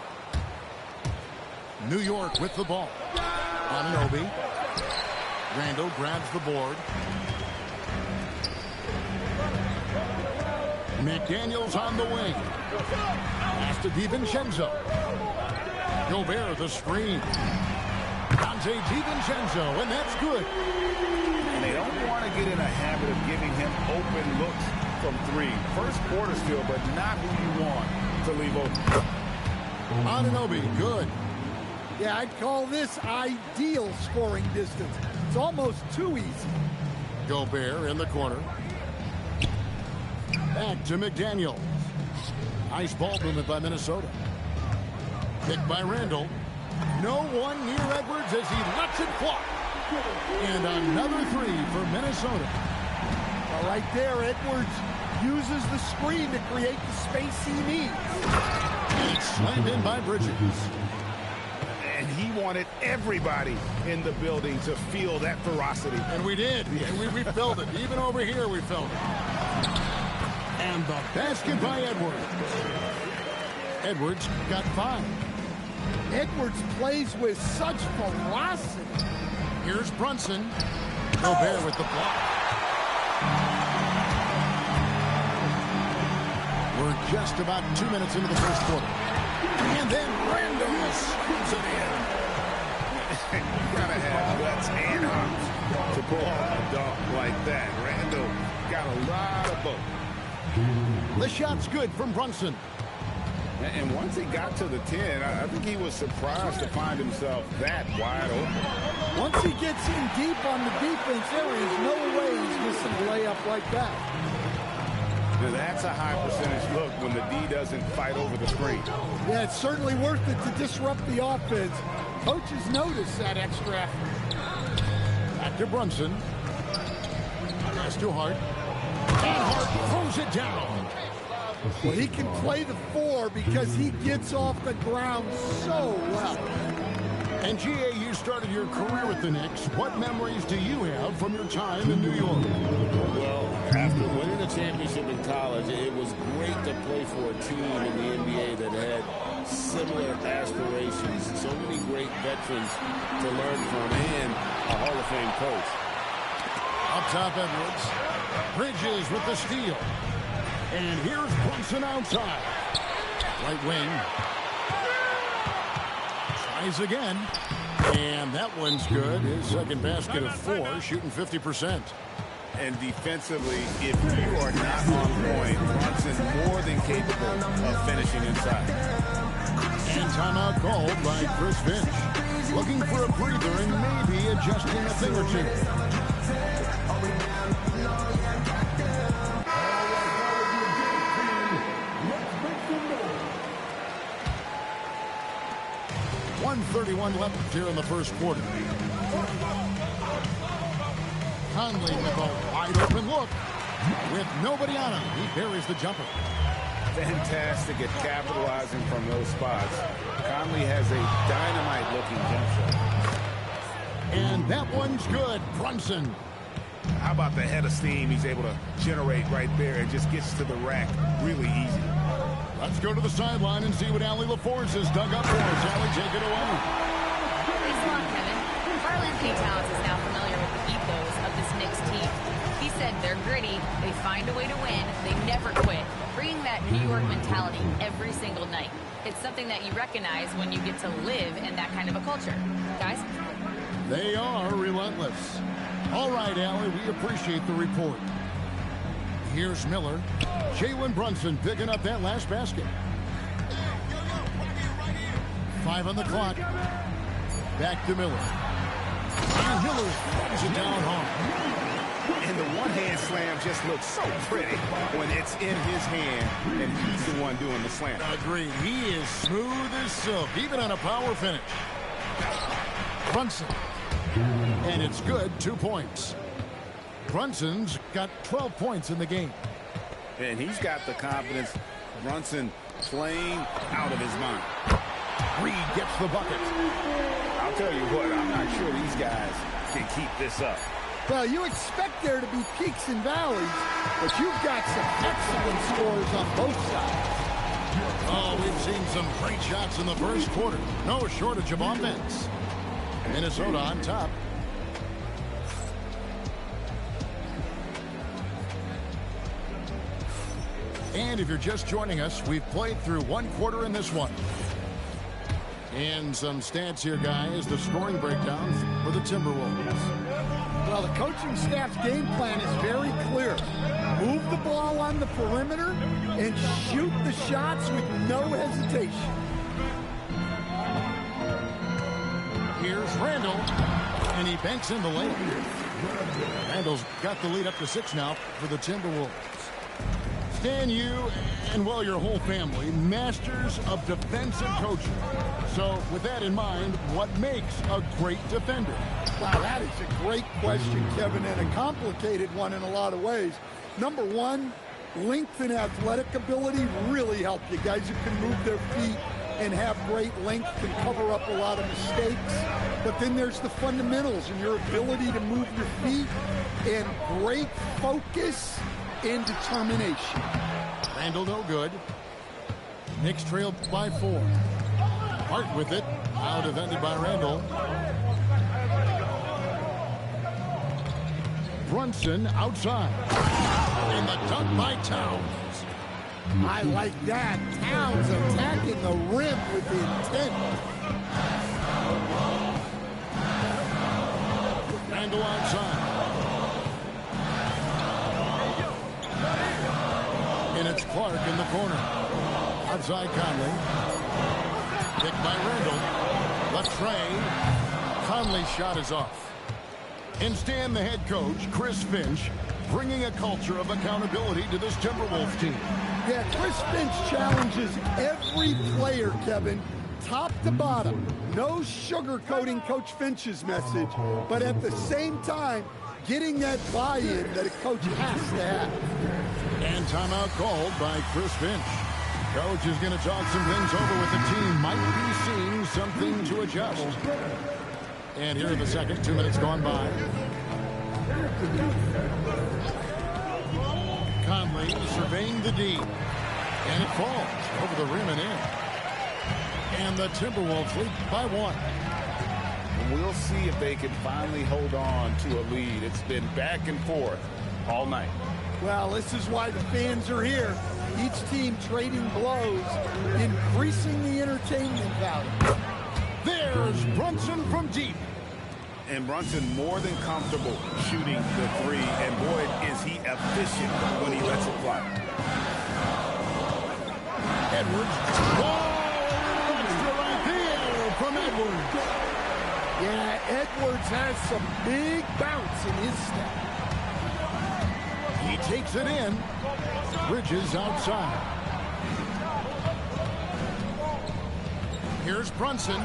New York with the ball. Anunoby. Randall grabs the board. McDaniels on the wing. Pass to DiVincenzo. Gobert the screen. Dante DiVincenzo, and that's good. And they don't want to get in a habit of giving him open looks from three. First quarter still, but not who you want to leave open. Anunoby, good. Yeah, I'd call this ideal scoring distance. It's almost too easy. Gobert in the corner. Back to McDaniels. Nice ball movement by Minnesota. Picked by Randall. No one near Edwards as he lets it fly. And another three for Minnesota. Well, right there, Edwards uses the screen to create the space he needs. It's slammed in by Bridges. And he wanted everybody in the building to feel that ferocity. And we did. And we felt it. Even over here, we felt it. And the basket by Edwards. Edwards got 5. Edwards plays with such ferocity. Here's Brunson. Gobert with the block. We're just about 2 minutes into the first quarter. And then Randall scoops it in. You gotta have guts and hops to pull off a dunk like that. Randall got a lot of both. The shot's good from Brunson. And once he got to the 10, I think he was surprised to find himself that wide open. Once he gets in deep on the defense, there is no way he's missing a layup like that. Now that's a high percentage look when the D doesn't fight over the screen. Yeah, it's certainly worth it to disrupt the offense. Coaches notice that extra effort. Back to Brunson. Pass to Hart. And Hart throws it down. Well, he can play the 4 because he gets off the ground so well. And G.A., you started your career with the Knicks. What memories do you have from your time in New York? Well, after winning a championship in college, it was great to play for a team in the NBA that had similar aspirations. So many great veterans to learn from and a Hall of Fame coach. Up top, Edwards. Bridges with the steal. And here's Brunson outside. Right wing. Tries again. And that one's good. His second basket of 4, shooting 50%. And defensively, if you are not on point, Brunson more than capable of finishing inside. And timeout called by Chris Finch. Looking for a breather and maybe adjusting a thing or two. 1:31 left here in the first quarter. Conley with a wide open look. With nobody on him, he buries the jumper. Fantastic at capitalizing from those spots. Conley has a dynamite-looking jump shot. And that one's good. Brunson. How about the head of steam he's able to generate right there? It just gets to the rack really easy. Let's go to the sideline and see what Allie LaForce has dug up for us. Allie, take it away. Thanks a lot, Kevin. Carl Anthony Towns is now familiar with the ethos of this Knicks team. He said their gritty. They find a way to win. They never quit. Bringing that New York mentality every single night. It's something that you recognize when you get to live in that kind of a culture. Guys? They are relentless. All right, Allie, we appreciate the report. Here's Miller. Jalen Brunson picking up that last basket. 5 on the clock. Back to Miller. And Miller throws it down hard. And the one-hand slam just looks so pretty when it's in his hand and he's the one doing the slam. Agreed. He is smooth as silk, even on a power finish. Brunson. And it's good, 2 points. Brunson's got 12 points in the game. And he's got the confidence. Brunson playing out of his mind. Reed gets the bucket. I'll tell you what, I'm not sure these guys can keep this up. Well, you expect there to be peaks and valleys, but you've got some excellent scores on both sides. Oh, we've seen some great shots in the first quarter. No shortage of offense. Minnesota on top. And if you're just joining us, we've played through 1 quarter in this one. And some stats here, guys. The scoring breakdown for the Timberwolves. Well, the coaching staff's game plan is very clear. Move the ball on the perimeter and shoot the shots with no hesitation. Here's Randall, and he banks in the lane. Randall's got the lead up to 6 now for the Timberwolves. Stan, you and, well, your whole family, masters of defensive coaching. So with that in mind, what makes a great defender? Wow, that is a great question, Kevin, and a complicated one in a lot of ways. Number one, length and athletic ability really help you. Guys who can move their feet and have great length can cover up a lot of mistakes. But then there's the fundamentals and your ability to move your feet and great focus and determination. Randall no good. Knicks trailed by 4. Hart with it. Now defended by Randall. Brunson outside. And the dunk by Towns. I like that. Towns attacking the rim with intent. Randall outside. And it's Clark in the corner. Outside Conley. Picked by Randall. Left Trae. Conley's shot is off. And Stan, the head coach, Chris Finch, bringing a culture of accountability to this Timberwolves team. Yeah, Chris Finch challenges every player, Kevin, top to bottom. No sugarcoating Coach Finch's message, but at the same time, getting that buy-in that a coach has to have. And timeout called by Chris Finch. Coach is going to talk some things over with the team. Might be seeing something to adjust. And here in the second, 2 minutes gone by. Conley surveying the D. And it falls over the rim and in. And the Timberwolves lead by 1. We'll see if they can finally hold on to a lead. It's been back and forth all night. Well, this is why the fans are here. Each team trading blows, increasing the entertainment value. There's Brunson from deep. And Brunson more than comfortable shooting the 3. And boy, is he efficient when he lets it fly. Edwards. Oh, extra right there from Edwards. Yeah, Edwards has some big bounce in his step. He takes it in. Bridges outside. Here's Brunson.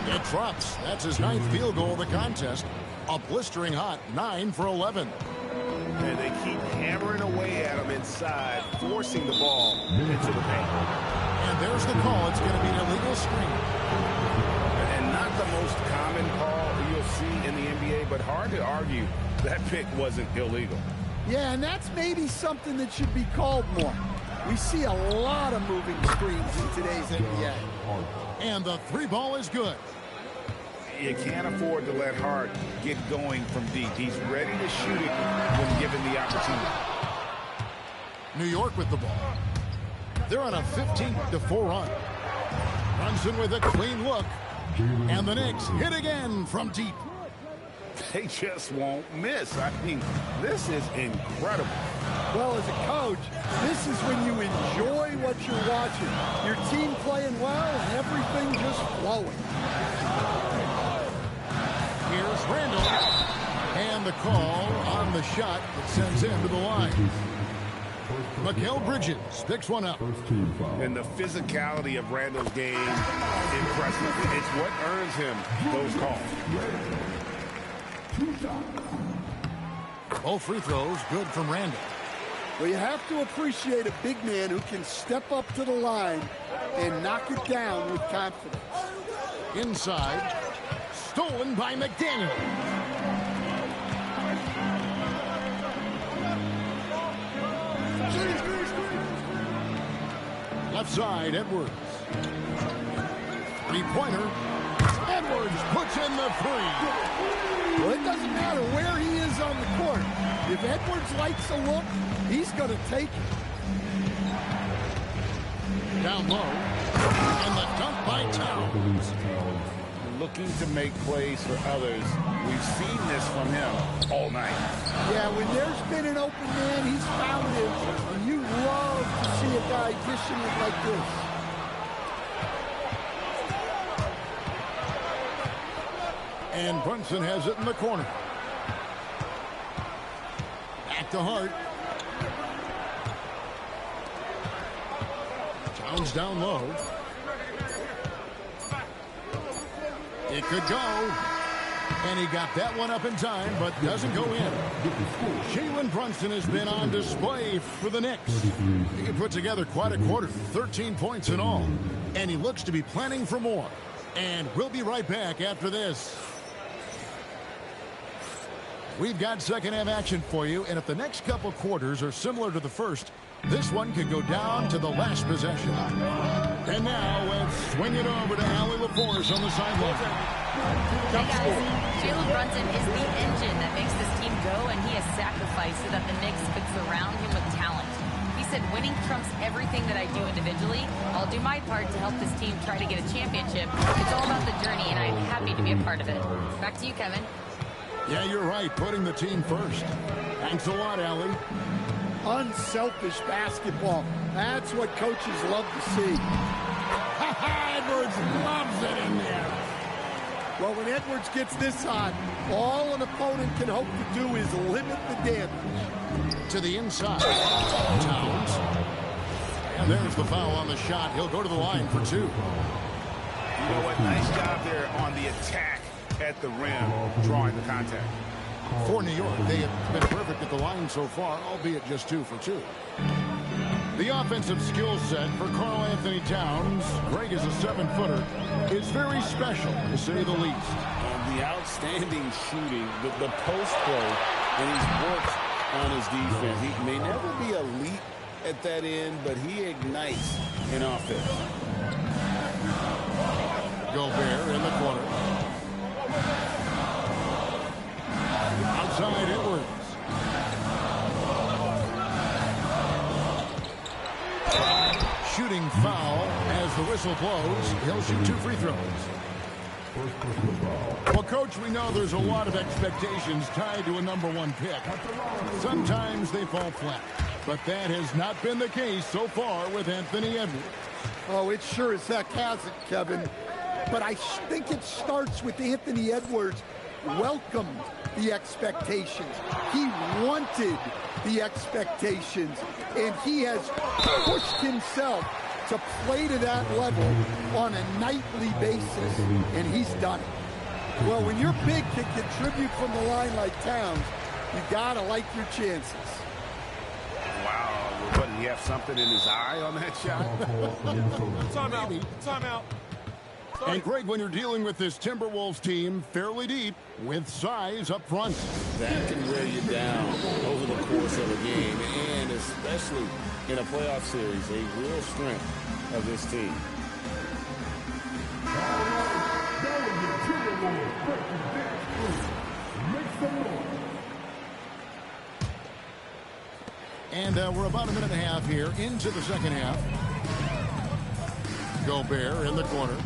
It drops. That's his 9th field goal of the contest. A blistering hot 9 for 11. And they keep hammering away at him inside, forcing the ball into the paint. And there's the call. It's going to be an illegal screen. And not the most common call you'll see in the NBA, but hard to argue that pick wasn't illegal. Yeah, and that's maybe something that should be called more. We see a lot of moving screens in today's NBA. And the 3 ball is good. You can't afford to let Hart get going from deep. He's ready to shoot it when given the opportunity. New York with the ball. They're on a 15-4 run. Brunson with a clean look. And the Knicks hit again from deep. They just won't miss. I mean, this is incredible. Well, as a coach, this is when you enjoy what you're watching. Your team playing well and everything just flowing. Here's Randall. And the call on the shot that sends him to the line. Mikal Bridges picks one up. And the physicality of Randall's game, impressive. It's what earns him those calls. Both free throws good from Randall. Well, you have to appreciate a big man who can step up to the line and knock it down with confidence. Inside, stolen by McDaniel. Left side, Edwards. Three-pointer. Edwards puts in the three. Well, it doesn't matter where he is on the court. If Edwards likes a look, he's going to take it. Down low. And the dunk by Towns. Looking to make plays for others. We've seen this from him all night. Yeah, when there's been an open man, he's found it. And you love to see a guy dishing it like this. And Brunson has it in the corner. Back to Hart. Towns down low. It could go. And he got that one up in time, but doesn't go in. Jalen Brunson has been on display for the Knicks. He put together quite a quarter, 13 points in all. And he looks to be planning for more. And we'll be right back after this. We've got second-half action for you, and if the next couple quarters are similar to the first, this one could go down to the last possession. And now let's swing it over to Allie LaForce on the sideline. Hey guys, Jalen Brunson is the engine that makes this team go, and he has sacrificed so that the Knicks could surround him with talent. He said, winning trumps everything that I do individually. I'll do my part to help this team try to get a championship. It's all about the journey, and I'm happy to be a part of it. Back to you, Kevin. Yeah, you're right, putting the team first. Thanks a lot, Allie. Unselfish basketball. That's what coaches love to see. Edwards loves it in there. Well, when Edwards gets this hot, all an opponent can hope to do is limit the damage. To the inside. Towns. And there's the foul on the shot. He'll go to the line for two. You know what? Nice job there on the attack at the rim, drawing the contact. For New York, they have been perfect at the line so far, albeit just 2 for 2. The offensive skill set for Karl Anthony Towns, Greg is a 7-footer, is very special, to say the least. And the outstanding shooting, the post play, and he's worked on his defense. He may never be elite at that end, but he ignites in offense. Gobert in the corner. Outside Edwards. Shooting foul as the whistle blows. He'll shoot 2 free throws. Well, Coach, we know there's a lot of expectations tied to a #1 pick. Sometimes they fall flat, but that has not been the case so far with Anthony Edwards. Oh, it sure as heck hasn't, Kevin. But I think it starts with Anthony Edwards welcomed the expectations. He wanted the expectations, and he has pushed himself to play to that level on a nightly basis, and he's done it. Well, when your big can contribute from the line like Towns, you gotta like your chances. Wow, what, did he have something in his eye on that shot? Timeout. Timeout. And Greg, when you're dealing with this Timberwolves team fairly deep with size up front, that can wear you down over the course of a game, and especially in a playoff series, a real strength of this team. And we're about a minute and a half here into the second half. Gobert in the corner.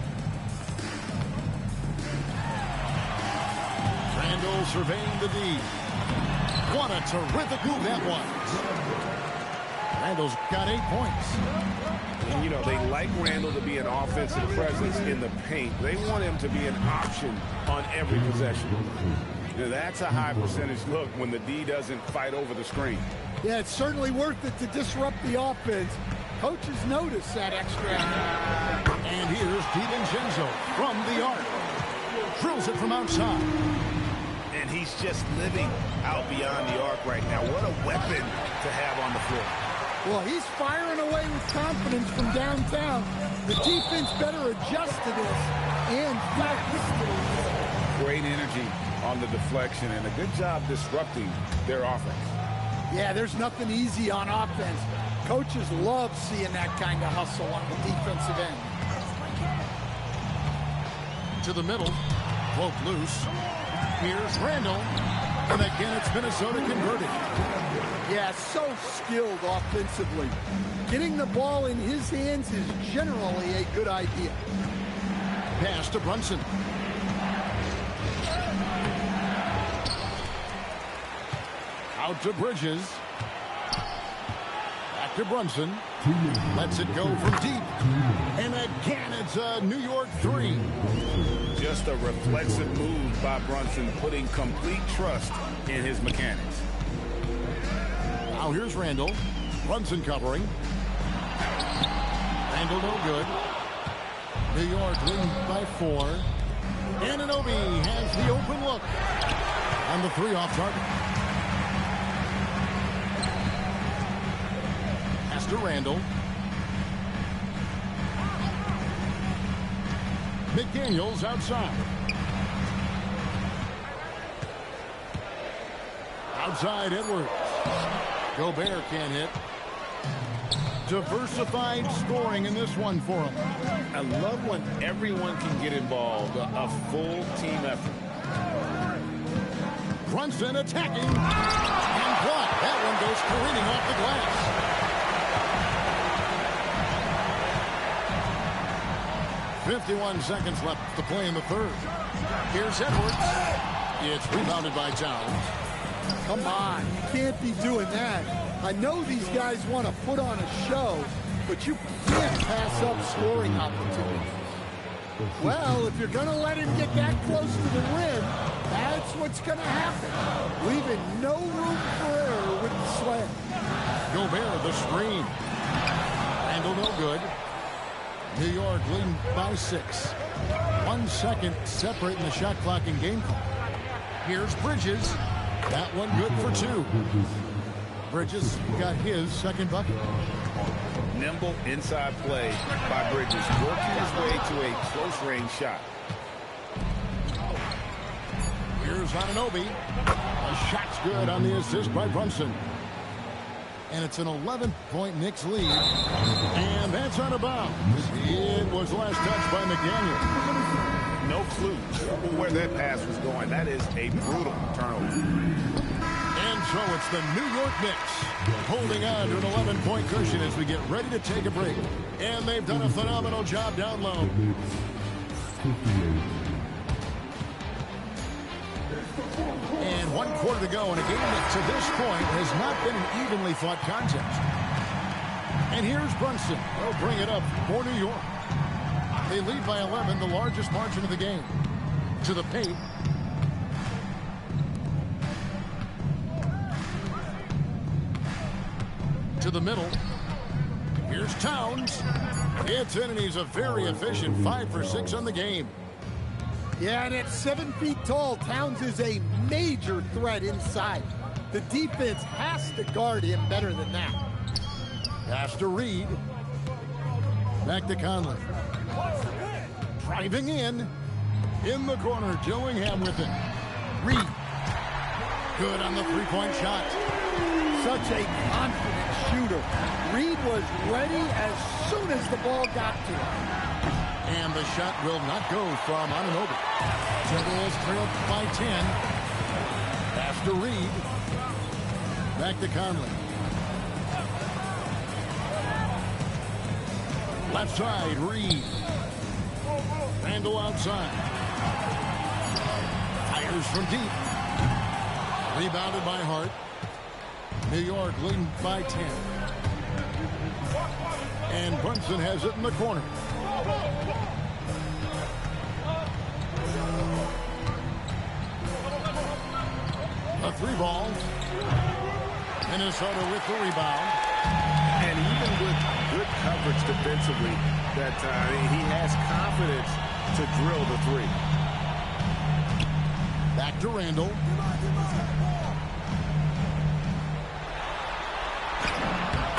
Randall surveying the D. What a terrific move that was. Randall's got 8 points. And, you know, they like Randall to be an offensive presence in the paint. They want him to be an option on every possession. Now, that's a high percentage look when the D doesn't fight over the screen. Yeah, it's certainly worth it to disrupt the offense. Coaches notice that extra. And here's DiVincenzo from the arc. Drills it from outside. And he's just living out beyond the arc right now. What a weapon to have on the floor. Well, he's firing away with confidence from downtown. The defense better adjust to this and practice. Great energy on the deflection and a good job disrupting their offense. Yeah, there's nothing easy on offense. Coaches love seeing that kind of hustle on the defensive end. To the middle. Cloak loose. Here's Randall. And again, it's Minnesota converted. Yeah, so skilled offensively. Getting the ball in his hands is generally a good idea. Pass to Brunson. Out to Bridges. Back to Brunson. Lets it go from deep. And again, it's a New York 3. Just a reflexive move by Brunson, putting complete trust in his mechanics. Now here's Randall. Brunson covering. Randall no good. New York leading by 4. Anunoby has the open look. And the 3 off target. Pass to Randall. McDaniels outside. Outside Edwards. Gobert can't hit. Diversified scoring in this one for him. I love when everyone can get involved, a full team effort. Brunson attacking. And blocked. That one goes careening off the glass. 51 seconds left to play in the third. Here's Edwards. It's rebounded by Towns. Come on, you can't be doing that. I know these guys want to put on a show, but you can't pass up scoring opportunities. Well, if you're going to let him get that close to the rim, that's what's going to happen. Leaving no room for error with the slam. Gobert, the screen. Randall no good. New York leading by 6. 1 second separating the shot clock and game clock. Here's Bridges. That one good for 2. Bridges got his second bucket. Nimble inside play by Bridges, working his way to a close-range shot. Here's Anunoby. A shot's good on the assist by Brunson. And it's an 11-point Knicks lead. And that's out of bounds. It was last touched by McDaniel. No clue where that pass was going. That is a brutal turnover. And so it's the New York Knicks holding on to an 11-point cushion as we get ready to take a break. And they've done a phenomenal job down low. And 1 quarter to go in a game that to this point has not been an evenly fought contest. And here's Brunson. They'll bring it up for New York. They lead by 11, the largest margin of the game. To the paint. To the middle. Here's Towns. It's in, and he's a very efficient 5 for 6 on the game. Yeah, and at 7 feet tall, Towns is a major threat inside. The defense has to guard him better than that. Pass to Reed. Back to Conley. Driving in the corner, Dillingham with it. Reed. Good on the three-point shot. Such a confident shooter. Reed was ready as soon as the ball got to him. And the shot will not go from Anunoby. Timberwolves trailed by 10. Pass to Reed. Back to Conley. Left side, Reed. Randall outside. Fires from deep. Rebounded by Hart. New York leading by 10. And Brunson has it in the corner. A 3-ball. Minnesota with the rebound. And even with good coverage defensively, that he has confidence to drill the 3. Back to Randall.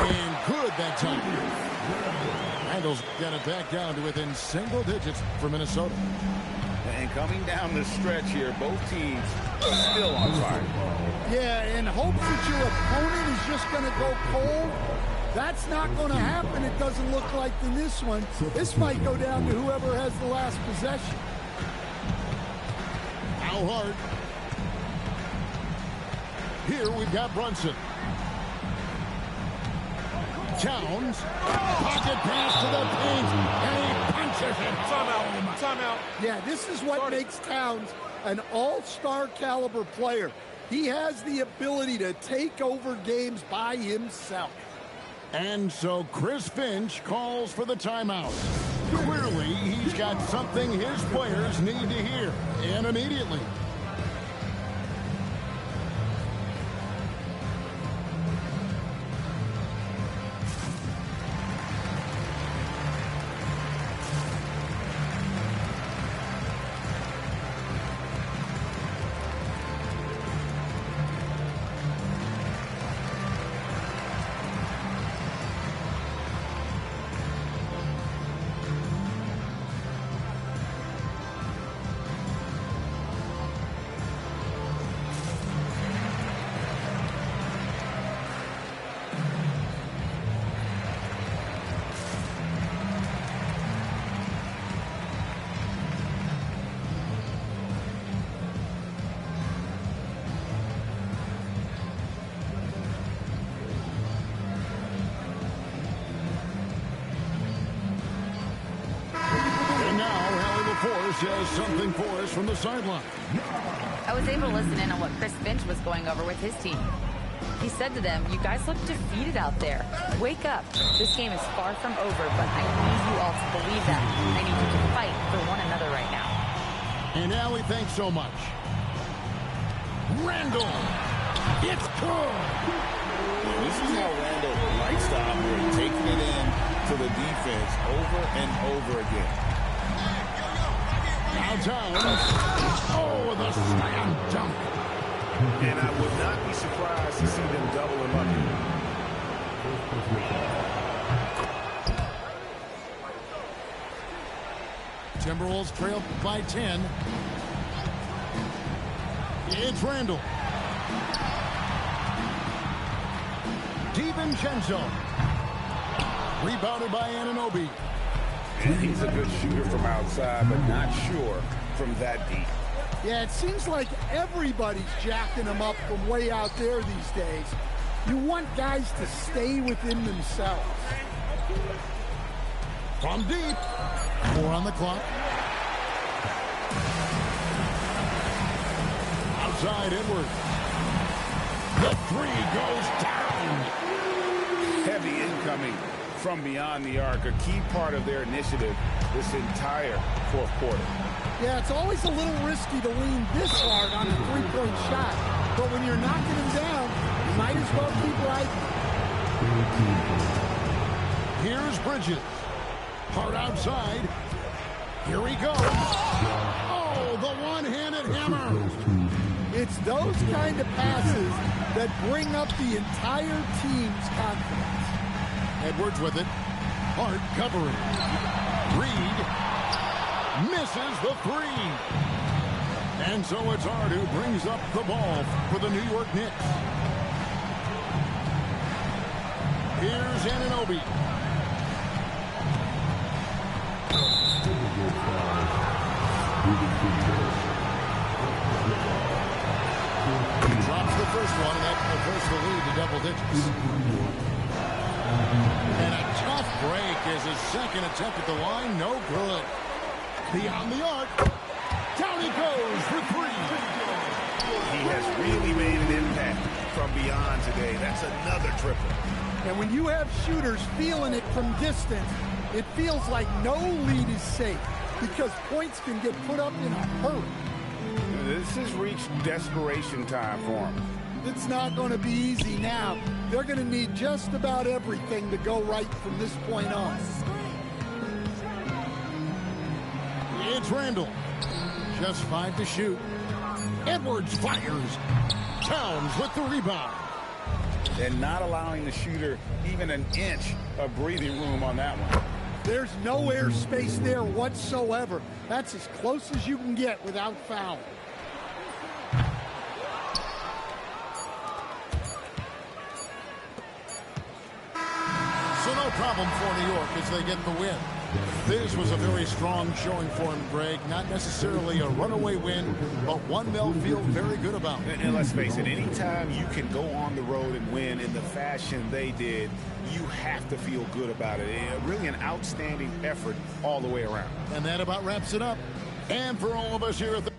And good that time. Randall's got it back down to within single digits for Minnesota. And coming down the stretch here, both teams still on fire. Yeah, and hopes that your opponent is just going to go cold. That's not going to happen, it doesn't look like, in this one. This might go down to whoever has the last possession. How hard. Here we've got Brunson. Towns. Pocket pass to the paint. And he punches it. Timeout. Yeah, this is what makes Towns an all-star caliber player. He has the ability to take over games by himself. And so Chris Finch calls for the timeout. Clearly, he's got something his players need to hear, and immediately. Says something for us from the sideline. I was able to listen in on what Chris Finch was going over with his team. He said to them, "You guys look defeated out there. Wake up. This game is far from over, but I need you all to believe that. I need you to fight for one another right now." And Allie, thanks so much. Randall. It's good. This is how Randall likes to operate, taking it in to the defense over and over again. Now Towns. Oh, the slam dunk. And I would not be surprised to see them double him up here. Timberwolves trail by 10. It's Randall. DiVincenzo. Rebounded by Anunoby. And he's a good shooter from outside, but not sure from that deep. Yeah, it seems like everybody's jacking them up from way out there these days. You want guys to stay within themselves. From deep. 4 on the clock. Outside Edwards. The 3 goes down. Heavy incoming from beyond the arc, a key part of their initiative this entire fourth quarter. Yeah, it's always a little risky to lean this hard on a three-point shot. But when you're knocking him down, you might as well keep riding. Here's Bridges. Hard outside. Here he goes. Oh, the one-handed hammer. It's those kind of passes that bring up the entire team's confidence. Edwards with it. Hart covering. Reed misses the 3. And so it's Hart who brings up the ball for the New York Knicks. Here's Anunoby. Drops the first one, and that puts the lead to double digits. And a tough break as his second attempt at the line. No good. Beyond the arc. Down he goes for three. He has really made an impact from beyond today. That's another triple. And when you have shooters feeling it from distance, it feels like no lead is safe because points can get put up in a hurry. This has reached desperation time for him. It's not going to be easy now. They're going to need just about everything to go right from this point on. It's Randall. Just 5 to shoot. Edwards fires. Towns with the rebound. And not allowing the shooter even an inch of breathing room on that one. There's no air space there whatsoever. That's as close as you can get without foul. So no problem for New York as they get the win. This was a very strong showing for him, Greg. Not necessarily a runaway win, but one they'll feel very good about. And let's face it, anytime you can go on the road and win in the fashion they did, you have to feel good about it. Really an outstanding effort all the way around. And that about wraps it up. And for all of us here at the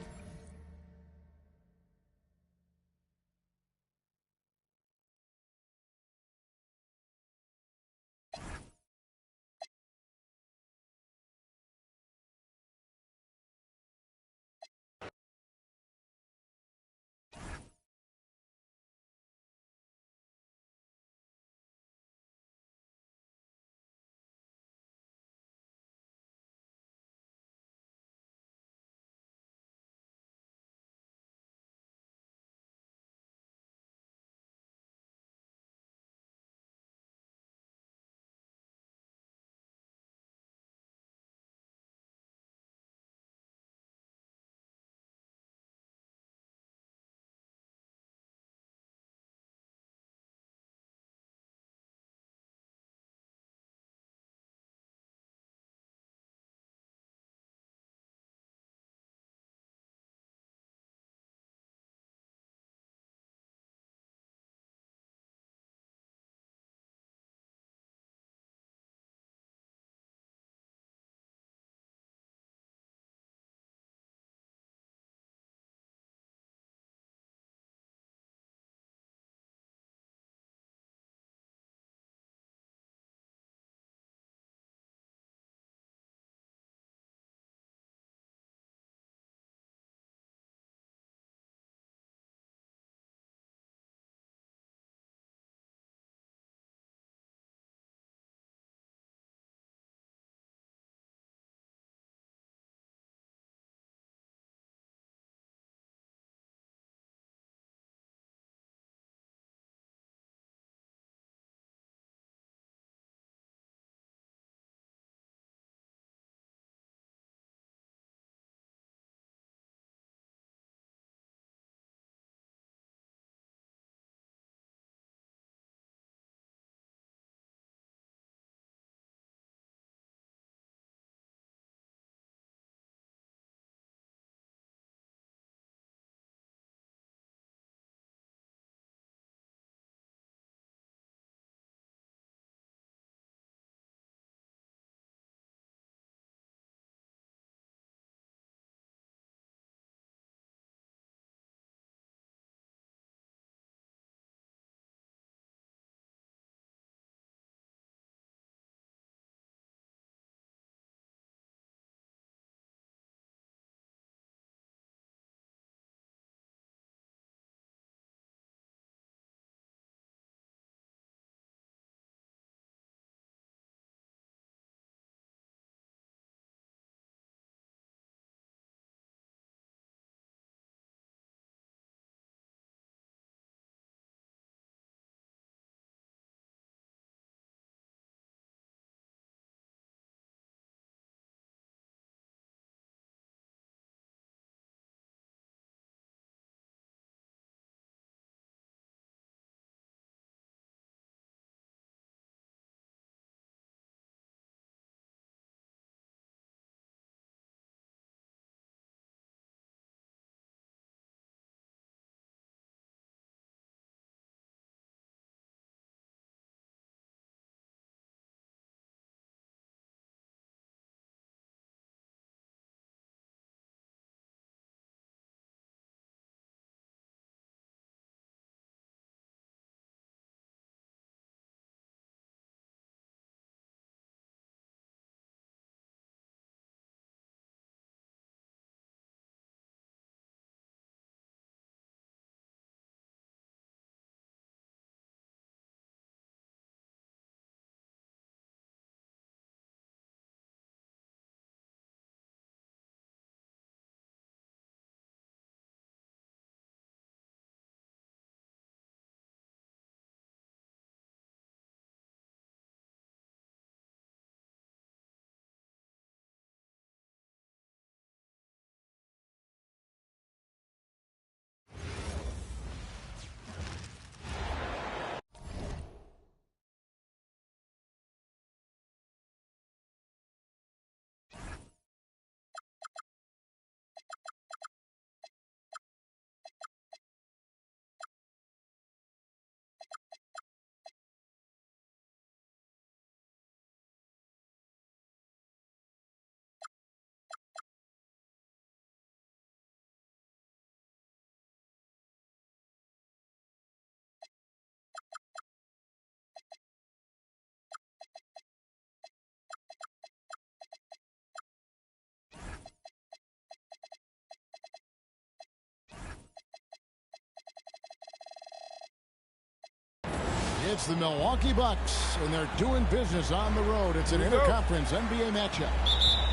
It's the Milwaukee Bucks, and they're doing business on the road. It's an interconference NBA matchup.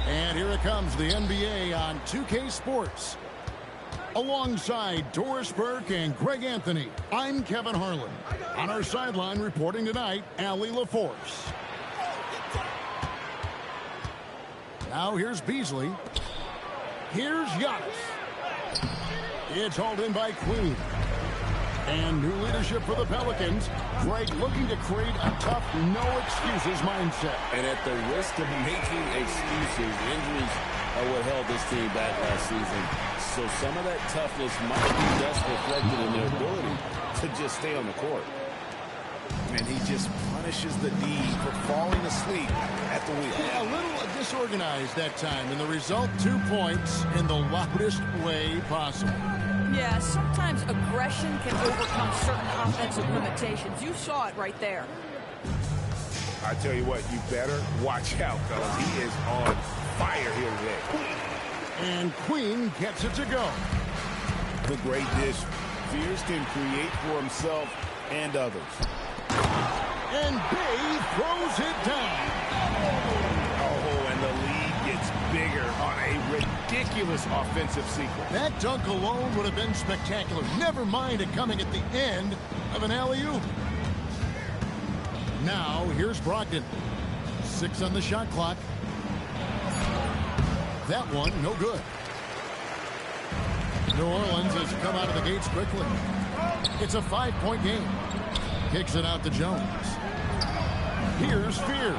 And here it comes, the NBA on 2K Sports. Alongside Doris Burke and Greg Anthony, I'm Kevin Harlan. On our sideline reporting tonight, Allie LaForce. Now here's Beasley. Here's Giannis. It's hauled in by Queen. And new leadership for the Pelicans. Greg looking to create a tough, no-excuses mindset. And at the risk of making excuses, injuries are what held this team back last season. So some of that toughness might be best reflected in their ability to just stay on the court. And he just punishes the D for falling asleep at the wheel. A little disorganized that time, and the result, 2 points in the loudest way possible. Yeah, sometimes aggression can overcome certain offensive limitations. You saw it right there. I tell you what, you better watch out, fellas. He is on fire here today. And Queen gets it to go. The great dish. Fears can create for himself and others. And Bay throws it down. Oh, and the lead gets bigger on a ridiculous offensive sequence. That dunk alone would have been spectacular. Never mind it coming at the end of an alley-oop. Now, here's Brogdon. 6 on the shot clock. That one, no good. New Orleans has come out of the gates quickly. It's a 5-point game. Kicks it out to Jones. Here's Fear.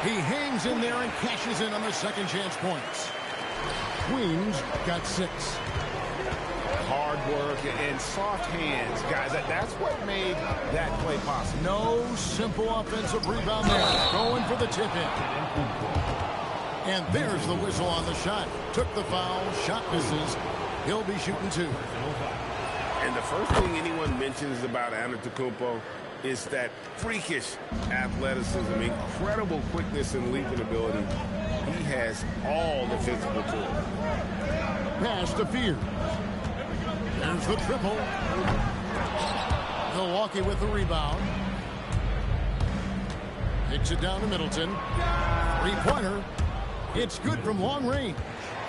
He hangs in there and cashes in on the second chance points. Queens got 6. Hard work and soft hands, guys. That's what made that play possible. No simple offensive rebound there. Going for the tip-in. And there's the whistle on the shot. Took the foul. Shot misses. He'll be shooting 2. And the first thing anyone mentions about Antetokounmpo is that freakish athleticism, incredible quickness and leaping ability. He has all the physical tools. Pass to Fear. There's the triple. Milwaukee with the rebound. Kicks it down to Middleton. 3-pointer. It's good from long range.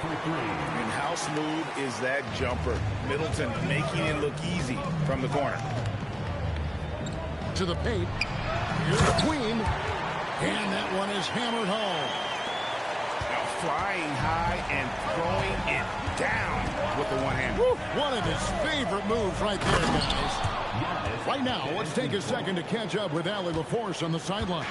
And how smooth is that jumper? Middleton making it look easy from the corner. To the paint. Here's the Queen. And that one is hammered home. Now flying high and throwing it down with the one hand. One of his favorite moves right there, guys. Right now, let's take a second to catch up with Allie LaForce on the sideline.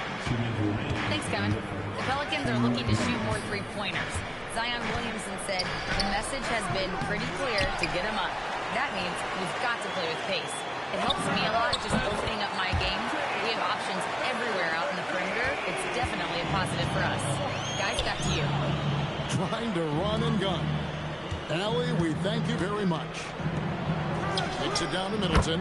Thanks, Kevin. The Pelicans are looking to shoot more 3-pointers. Zion Williamson said the message has been pretty clear to get him up. That means we've got to play with pace. It helps me a lot just opening up my game. We have options everywhere out in the perimeter. It's definitely a positive for us. Guys, back to you. Trying to run and gun. Allie, we thank you very much. Takes it down to Middleton.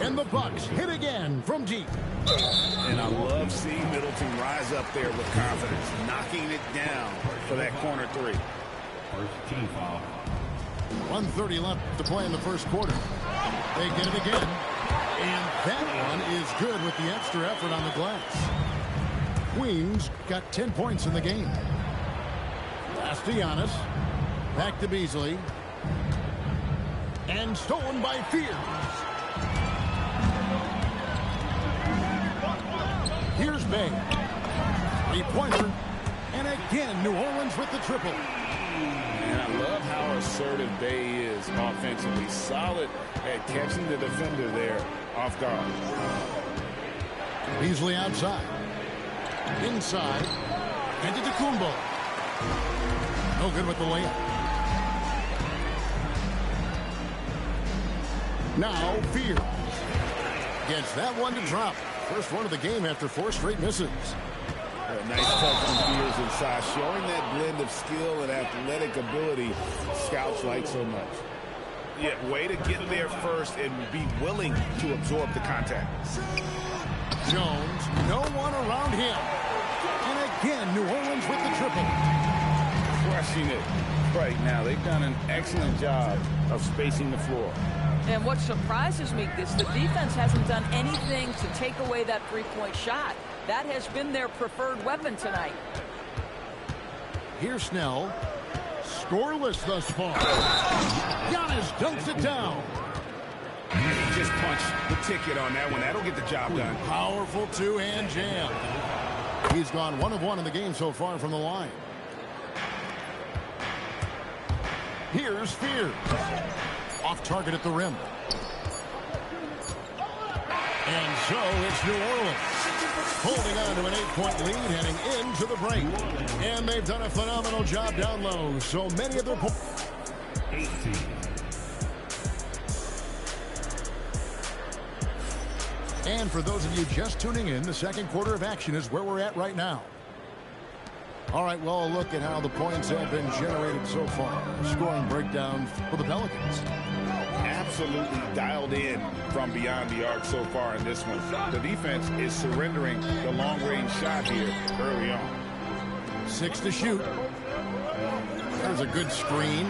And the Bucks hit again from deep. And I love seeing Middleton rise up there with confidence, knocking it down for that corner 3. First team foul. 1:30 left to play in the first quarter. They get it again. And that one is good with the extra effort on the glass. Queens got 10 points in the game. Pass to Giannis. Back to Beasley. And stolen by Fears. Here's Bay. 3-pointer. And again, New Orleans with the triple. And I love how assertive Bay is offensively. Solid at catching the defender there off guard. Beasley outside. Inside. Antetokounmpo. No good with the layup. Now Fears gets that one to drop. First one of the game after 4 straight misses. A nice touch from Fears inside, showing that blend of skill and athletic ability scouts like so much. Yeah, way to get there first and be willing to absorb the contact. Jones, no one around him. And again, New Orleans with the triple. Crushing it right now. They've done an excellent job of spacing the floor. And what surprises me is the defense hasn't done anything to take away that three-point shot. That has been their preferred weapon tonight. Here's Snell. Scoreless thus far. Giannis dunks it down. He just punched the ticket on that one. That'll get the job done. Powerful two-hand jam. He's gone 1 of 1 in the game so far from the line. Here's Spears. Off target at the rim. And so it's New Orleans holding on to an 8-point lead heading into the break. And they've done a phenomenal job down low. So many of their points. 18. And for those of you just tuning in, the second quarter of action is where we're at right now. All right, well, look at how the points have been generated so far. Scoring breakdown for the Pelicans. Absolutely dialed in from beyond the arc so far in this one. The defense is surrendering the long-range shot here early on. 6 to shoot. There's a good screen.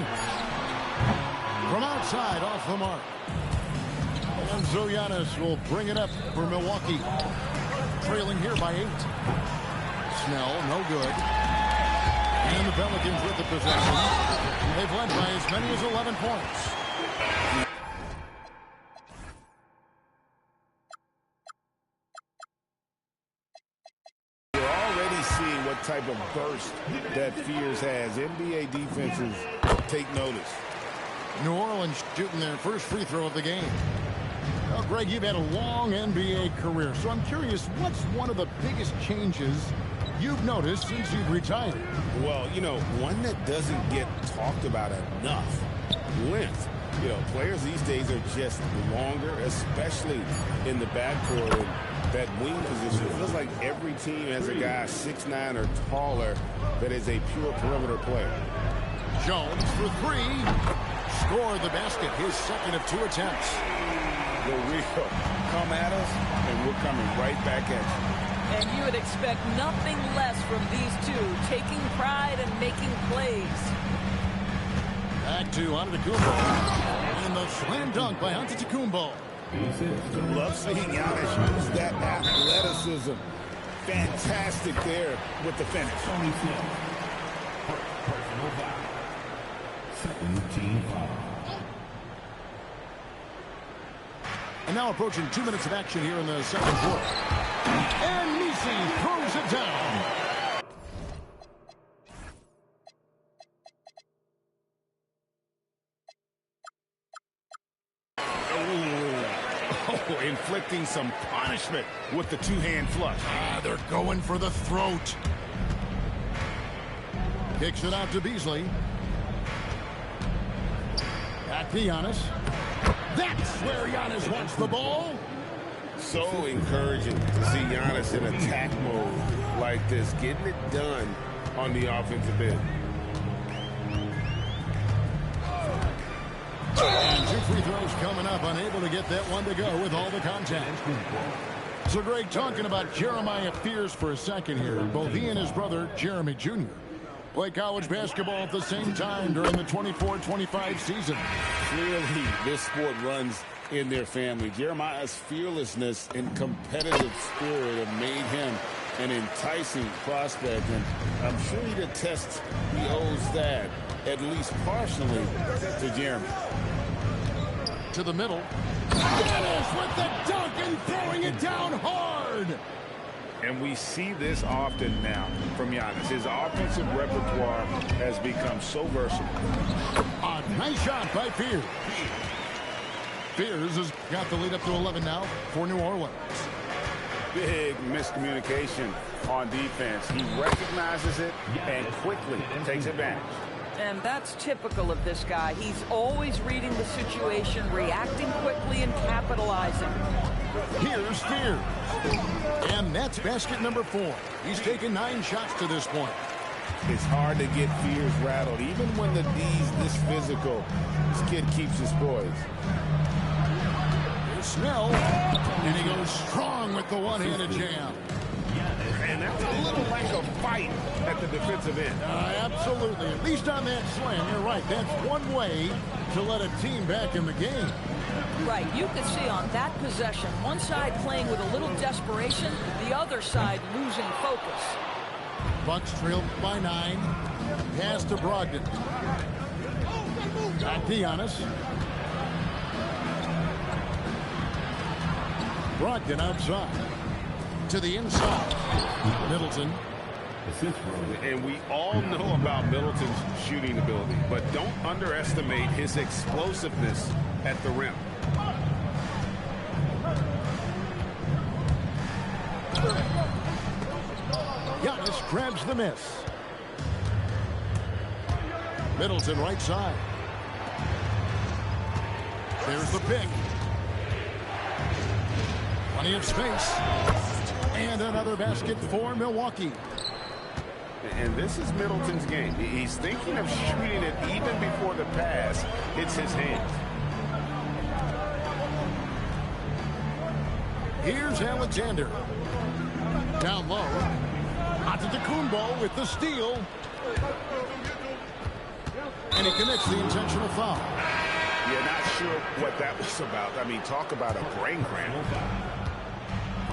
From outside, off the mark. And so Giannis will bring it up for Milwaukee. Trailing here by 8. Snell, no good. And the Pelicans with the possession. They've led by as many as 11 points. You're already seeing what type of burst that Fears has. NBA defenses take notice. New Orleans shooting their first free throw of the game. Well, Greg, you've had a long NBA career, so I'm curious, what's one of the biggest changes you've noticed since you've retired? Well, you know, one that doesn't get talked about enough, length. You know, players these days are just longer, especially in the backcourt. And that wing position, it feels like every team has a guy 6'9" or taller that is a pure perimeter player. Jones for 3. Scored the basket, his second of 2 attempts. The real come at us, and we're coming right back at you. And you would expect nothing less from these two, taking pride and making plays. Back to Antetokounmpo. And the slam dunk by Antetokounmpo. Love seeing Giannis use that athleticism. Fantastic there with the finish. Second team foul. And now approaching 2 minutes of action here in the second quarter. And Nisi throws it down. Oh, inflicting some punishment with the two-hand flush. They're going for the throat. Kicks it out to Beasley. Back to Giannis. That's where Giannis wants the ball. So encouraging to see Giannis in attack mode like this, getting it done on the offensive end. And 2 free throws coming up, unable to get that one to go with all the contact. So, Greg, talking about Jeremiah Fears for a second here. Both he and his brother, Jeremy Jr., play college basketball at the same time during the 24-25 season. Clearly, this sport runs in their family. Jeremiah's fearlessness and competitive spirit have made him an enticing prospect, and I'm sure he'd attest he owes that, at least partially, to Jeremy. To the middle. Giannis with the dunk and throwing it down hard. And we see this often now from Giannis. His offensive repertoire has become so versatile. A nice shot by Fears. Fears has got the lead up to 11 now for New Orleans. Big miscommunication on defense. He recognizes it and quickly takes advantage. And that's typical of this guy. He's always reading the situation, reacting quickly, and capitalizing. Here's Fears. And that's basket number 4. He's taken 9 shots to this point. It's hard to get Fears rattled. Even when the D's this physical, this kid keeps his poise. Here's Snell. And he goes strong with the one-handed jam. And that's a little lack of fight at the defensive end. Absolutely. At least on that slam, you're right. That's one way to let a team back in the game. Right, you can see on that possession, one side playing with a little desperation, the other side losing focus. Bucks trailed by 9. Pass to Brogdon. Back to Giannis. Brogdon outside. To the inside. Middleton. And we all know about Middleton's shooting ability, but don't underestimate his explosiveness at the rim. Giannis grabs the miss. Middleton right side. There's the pick. Plenty of space. And another basket for Milwaukee. And this is Middleton's game. He's thinking of shooting it even before the pass hits his hands. Here's Alexander. Down low. Antetokounmpo with the steal. And he commits the intentional foul. Yeah, not sure what that was about. I mean, talk about a brain cramp.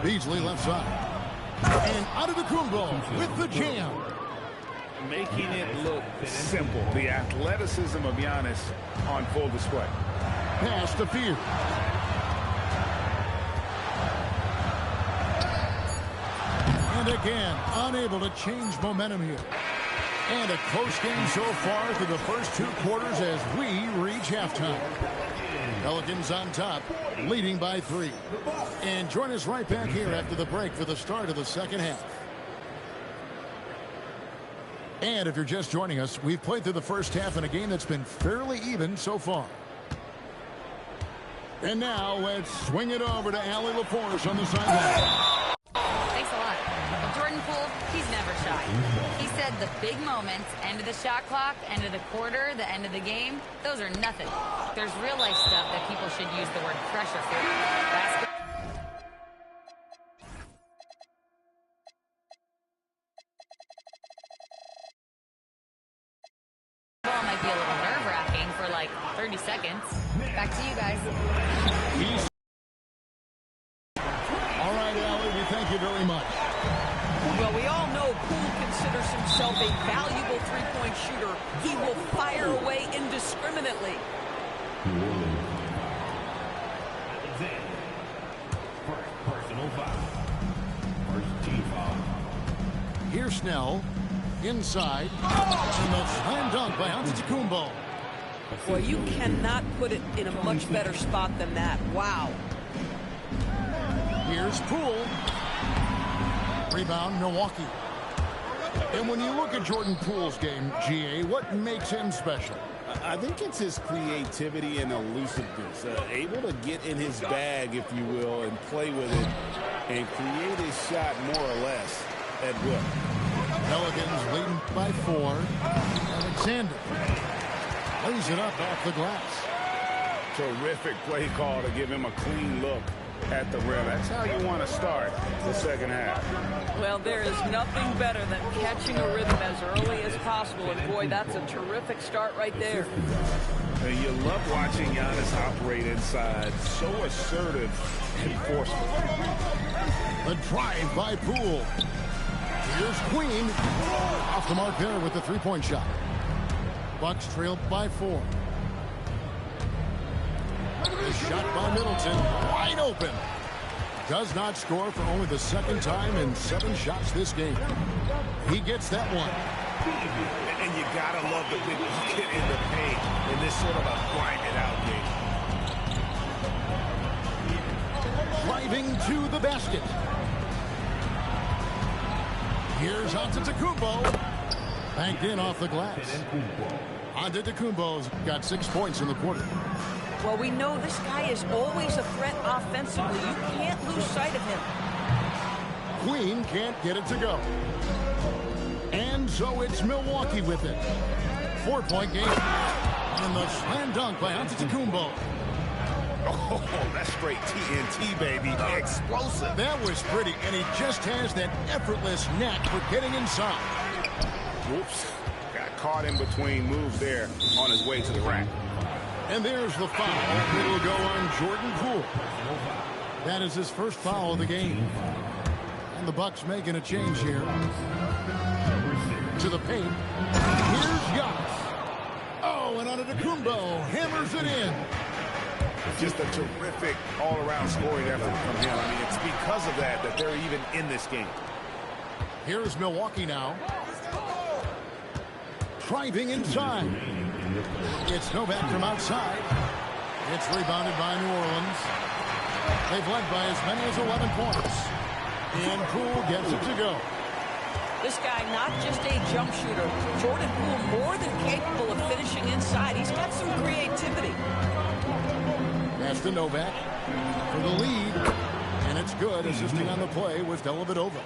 Beasley left side. And Antetokounmpo with the jam. Making it look simple. The athleticism of Giannis on full display. Pass to Fear. And again, unable to change momentum here. And a close game so far through the first 2 quarters as we reach halftime. Pelicans on top, leading by 3. And join us right back here after the break for the start of the second half. And if you're just joining us, we've played through the first half in a game that's been fairly even so far. And now let's swing it over to Allie LaForce on the sideline. Thanks a lot. Well, Jordan Poole, he's never shy. He said the big moments, end of the shot clock, end of the quarter, the end of the game, those are nothing. There's real life stuff that people should use the word pressure for. Basketball might be a little nerve-wracking for like 30 seconds. Back to you guys. All right, Allie, we thank you very much. Well, we all know Poole considers himself a valuable three-point shooter. He will fire away indiscriminately. Personal foul. First team foul. Here's Snell. Inside. And the slam dunk by Antetokounmpo. Well, you cannot put it in a much better spot than that. Wow. Here's Poole. Rebound, Milwaukee. And when you look at Jordan Poole's game, GA, what makes him special? I think it's his creativity and elusiveness. Able to get in his bag, if you will, and play with it and create his shot more or less at will. Pelicans leading by 4. Alexander lays it up off the glass. Terrific play call to give him a clean look at the rim. That's how you want to start the second half. Well, there is nothing better than catching a rhythm as early as possible. And, boy, that's a terrific start right there. And you love watching Giannis operate inside. So assertive and forceful. The drive by Poole. Here's Queen. Off the mark there with the three-point shot. Bucks trailed by 4. The shot by Middleton. Wide open. Does not score for only the second time in 7 shots this game. He gets that one. And you gotta love the big bucket in the paint in this sort of a grinded out game. Driving to the basket. Here's Antetokounmpo. Banked in off the glass. Antetokounmpo's got 6 points in the quarter. Well, we know this guy is always a threat offensively. You can't lose sight of him. Queen can't get it to go. And so it's Milwaukee with it. 4-point game. And the slam dunk by Antetokounmpo. Oh, that's straight TNT, baby. Explosive. That was pretty, and he just has that effortless knack for getting inside. Whoops. Got caught in between moves there on his way to the rack. And there's the foul. It'll go on Jordan Poole. That is his first foul of the game. And the Bucks making a change here. To the paint. Here's Giannis. Oh, and Antetokounmpo hammers it in. Just a terrific all-around scoring effort from him. I mean, it's because of that they're even in this game. Here's Milwaukee now. Driving inside. It's Novak from outside. It's rebounded by New Orleans. They've led by as many as 11 points. And Poole gets it to go. This guy, not just a jump shooter. Jordan Poole, more than capable of finishing inside. He's got some creativity. Pass to Novak for the lead. And it's good. Assisting on the play was Dellavedova.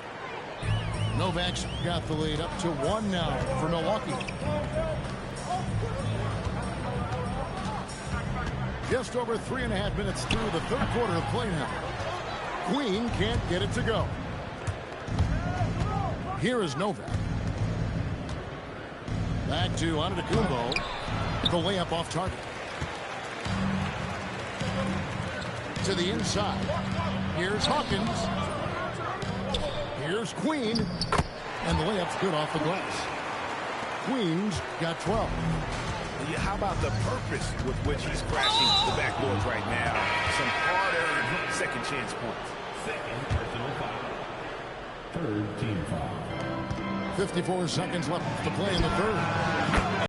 Novak's got the lead up to 1 now for Milwaukee. Just over 3.5 minutes through the third quarter of play now. Queen can't get it to go. Here is Novak. Back to Antetokounmpo. The layup off target. To the inside. Here's Hawkins. Here's Queen. And the layup's good off the glass. Queen's got 12. How about the purpose with which he's crashing the backboards right now? Some hard-earned second chance points. Second personal foul. Third team foul. 54 seconds left to play in the third.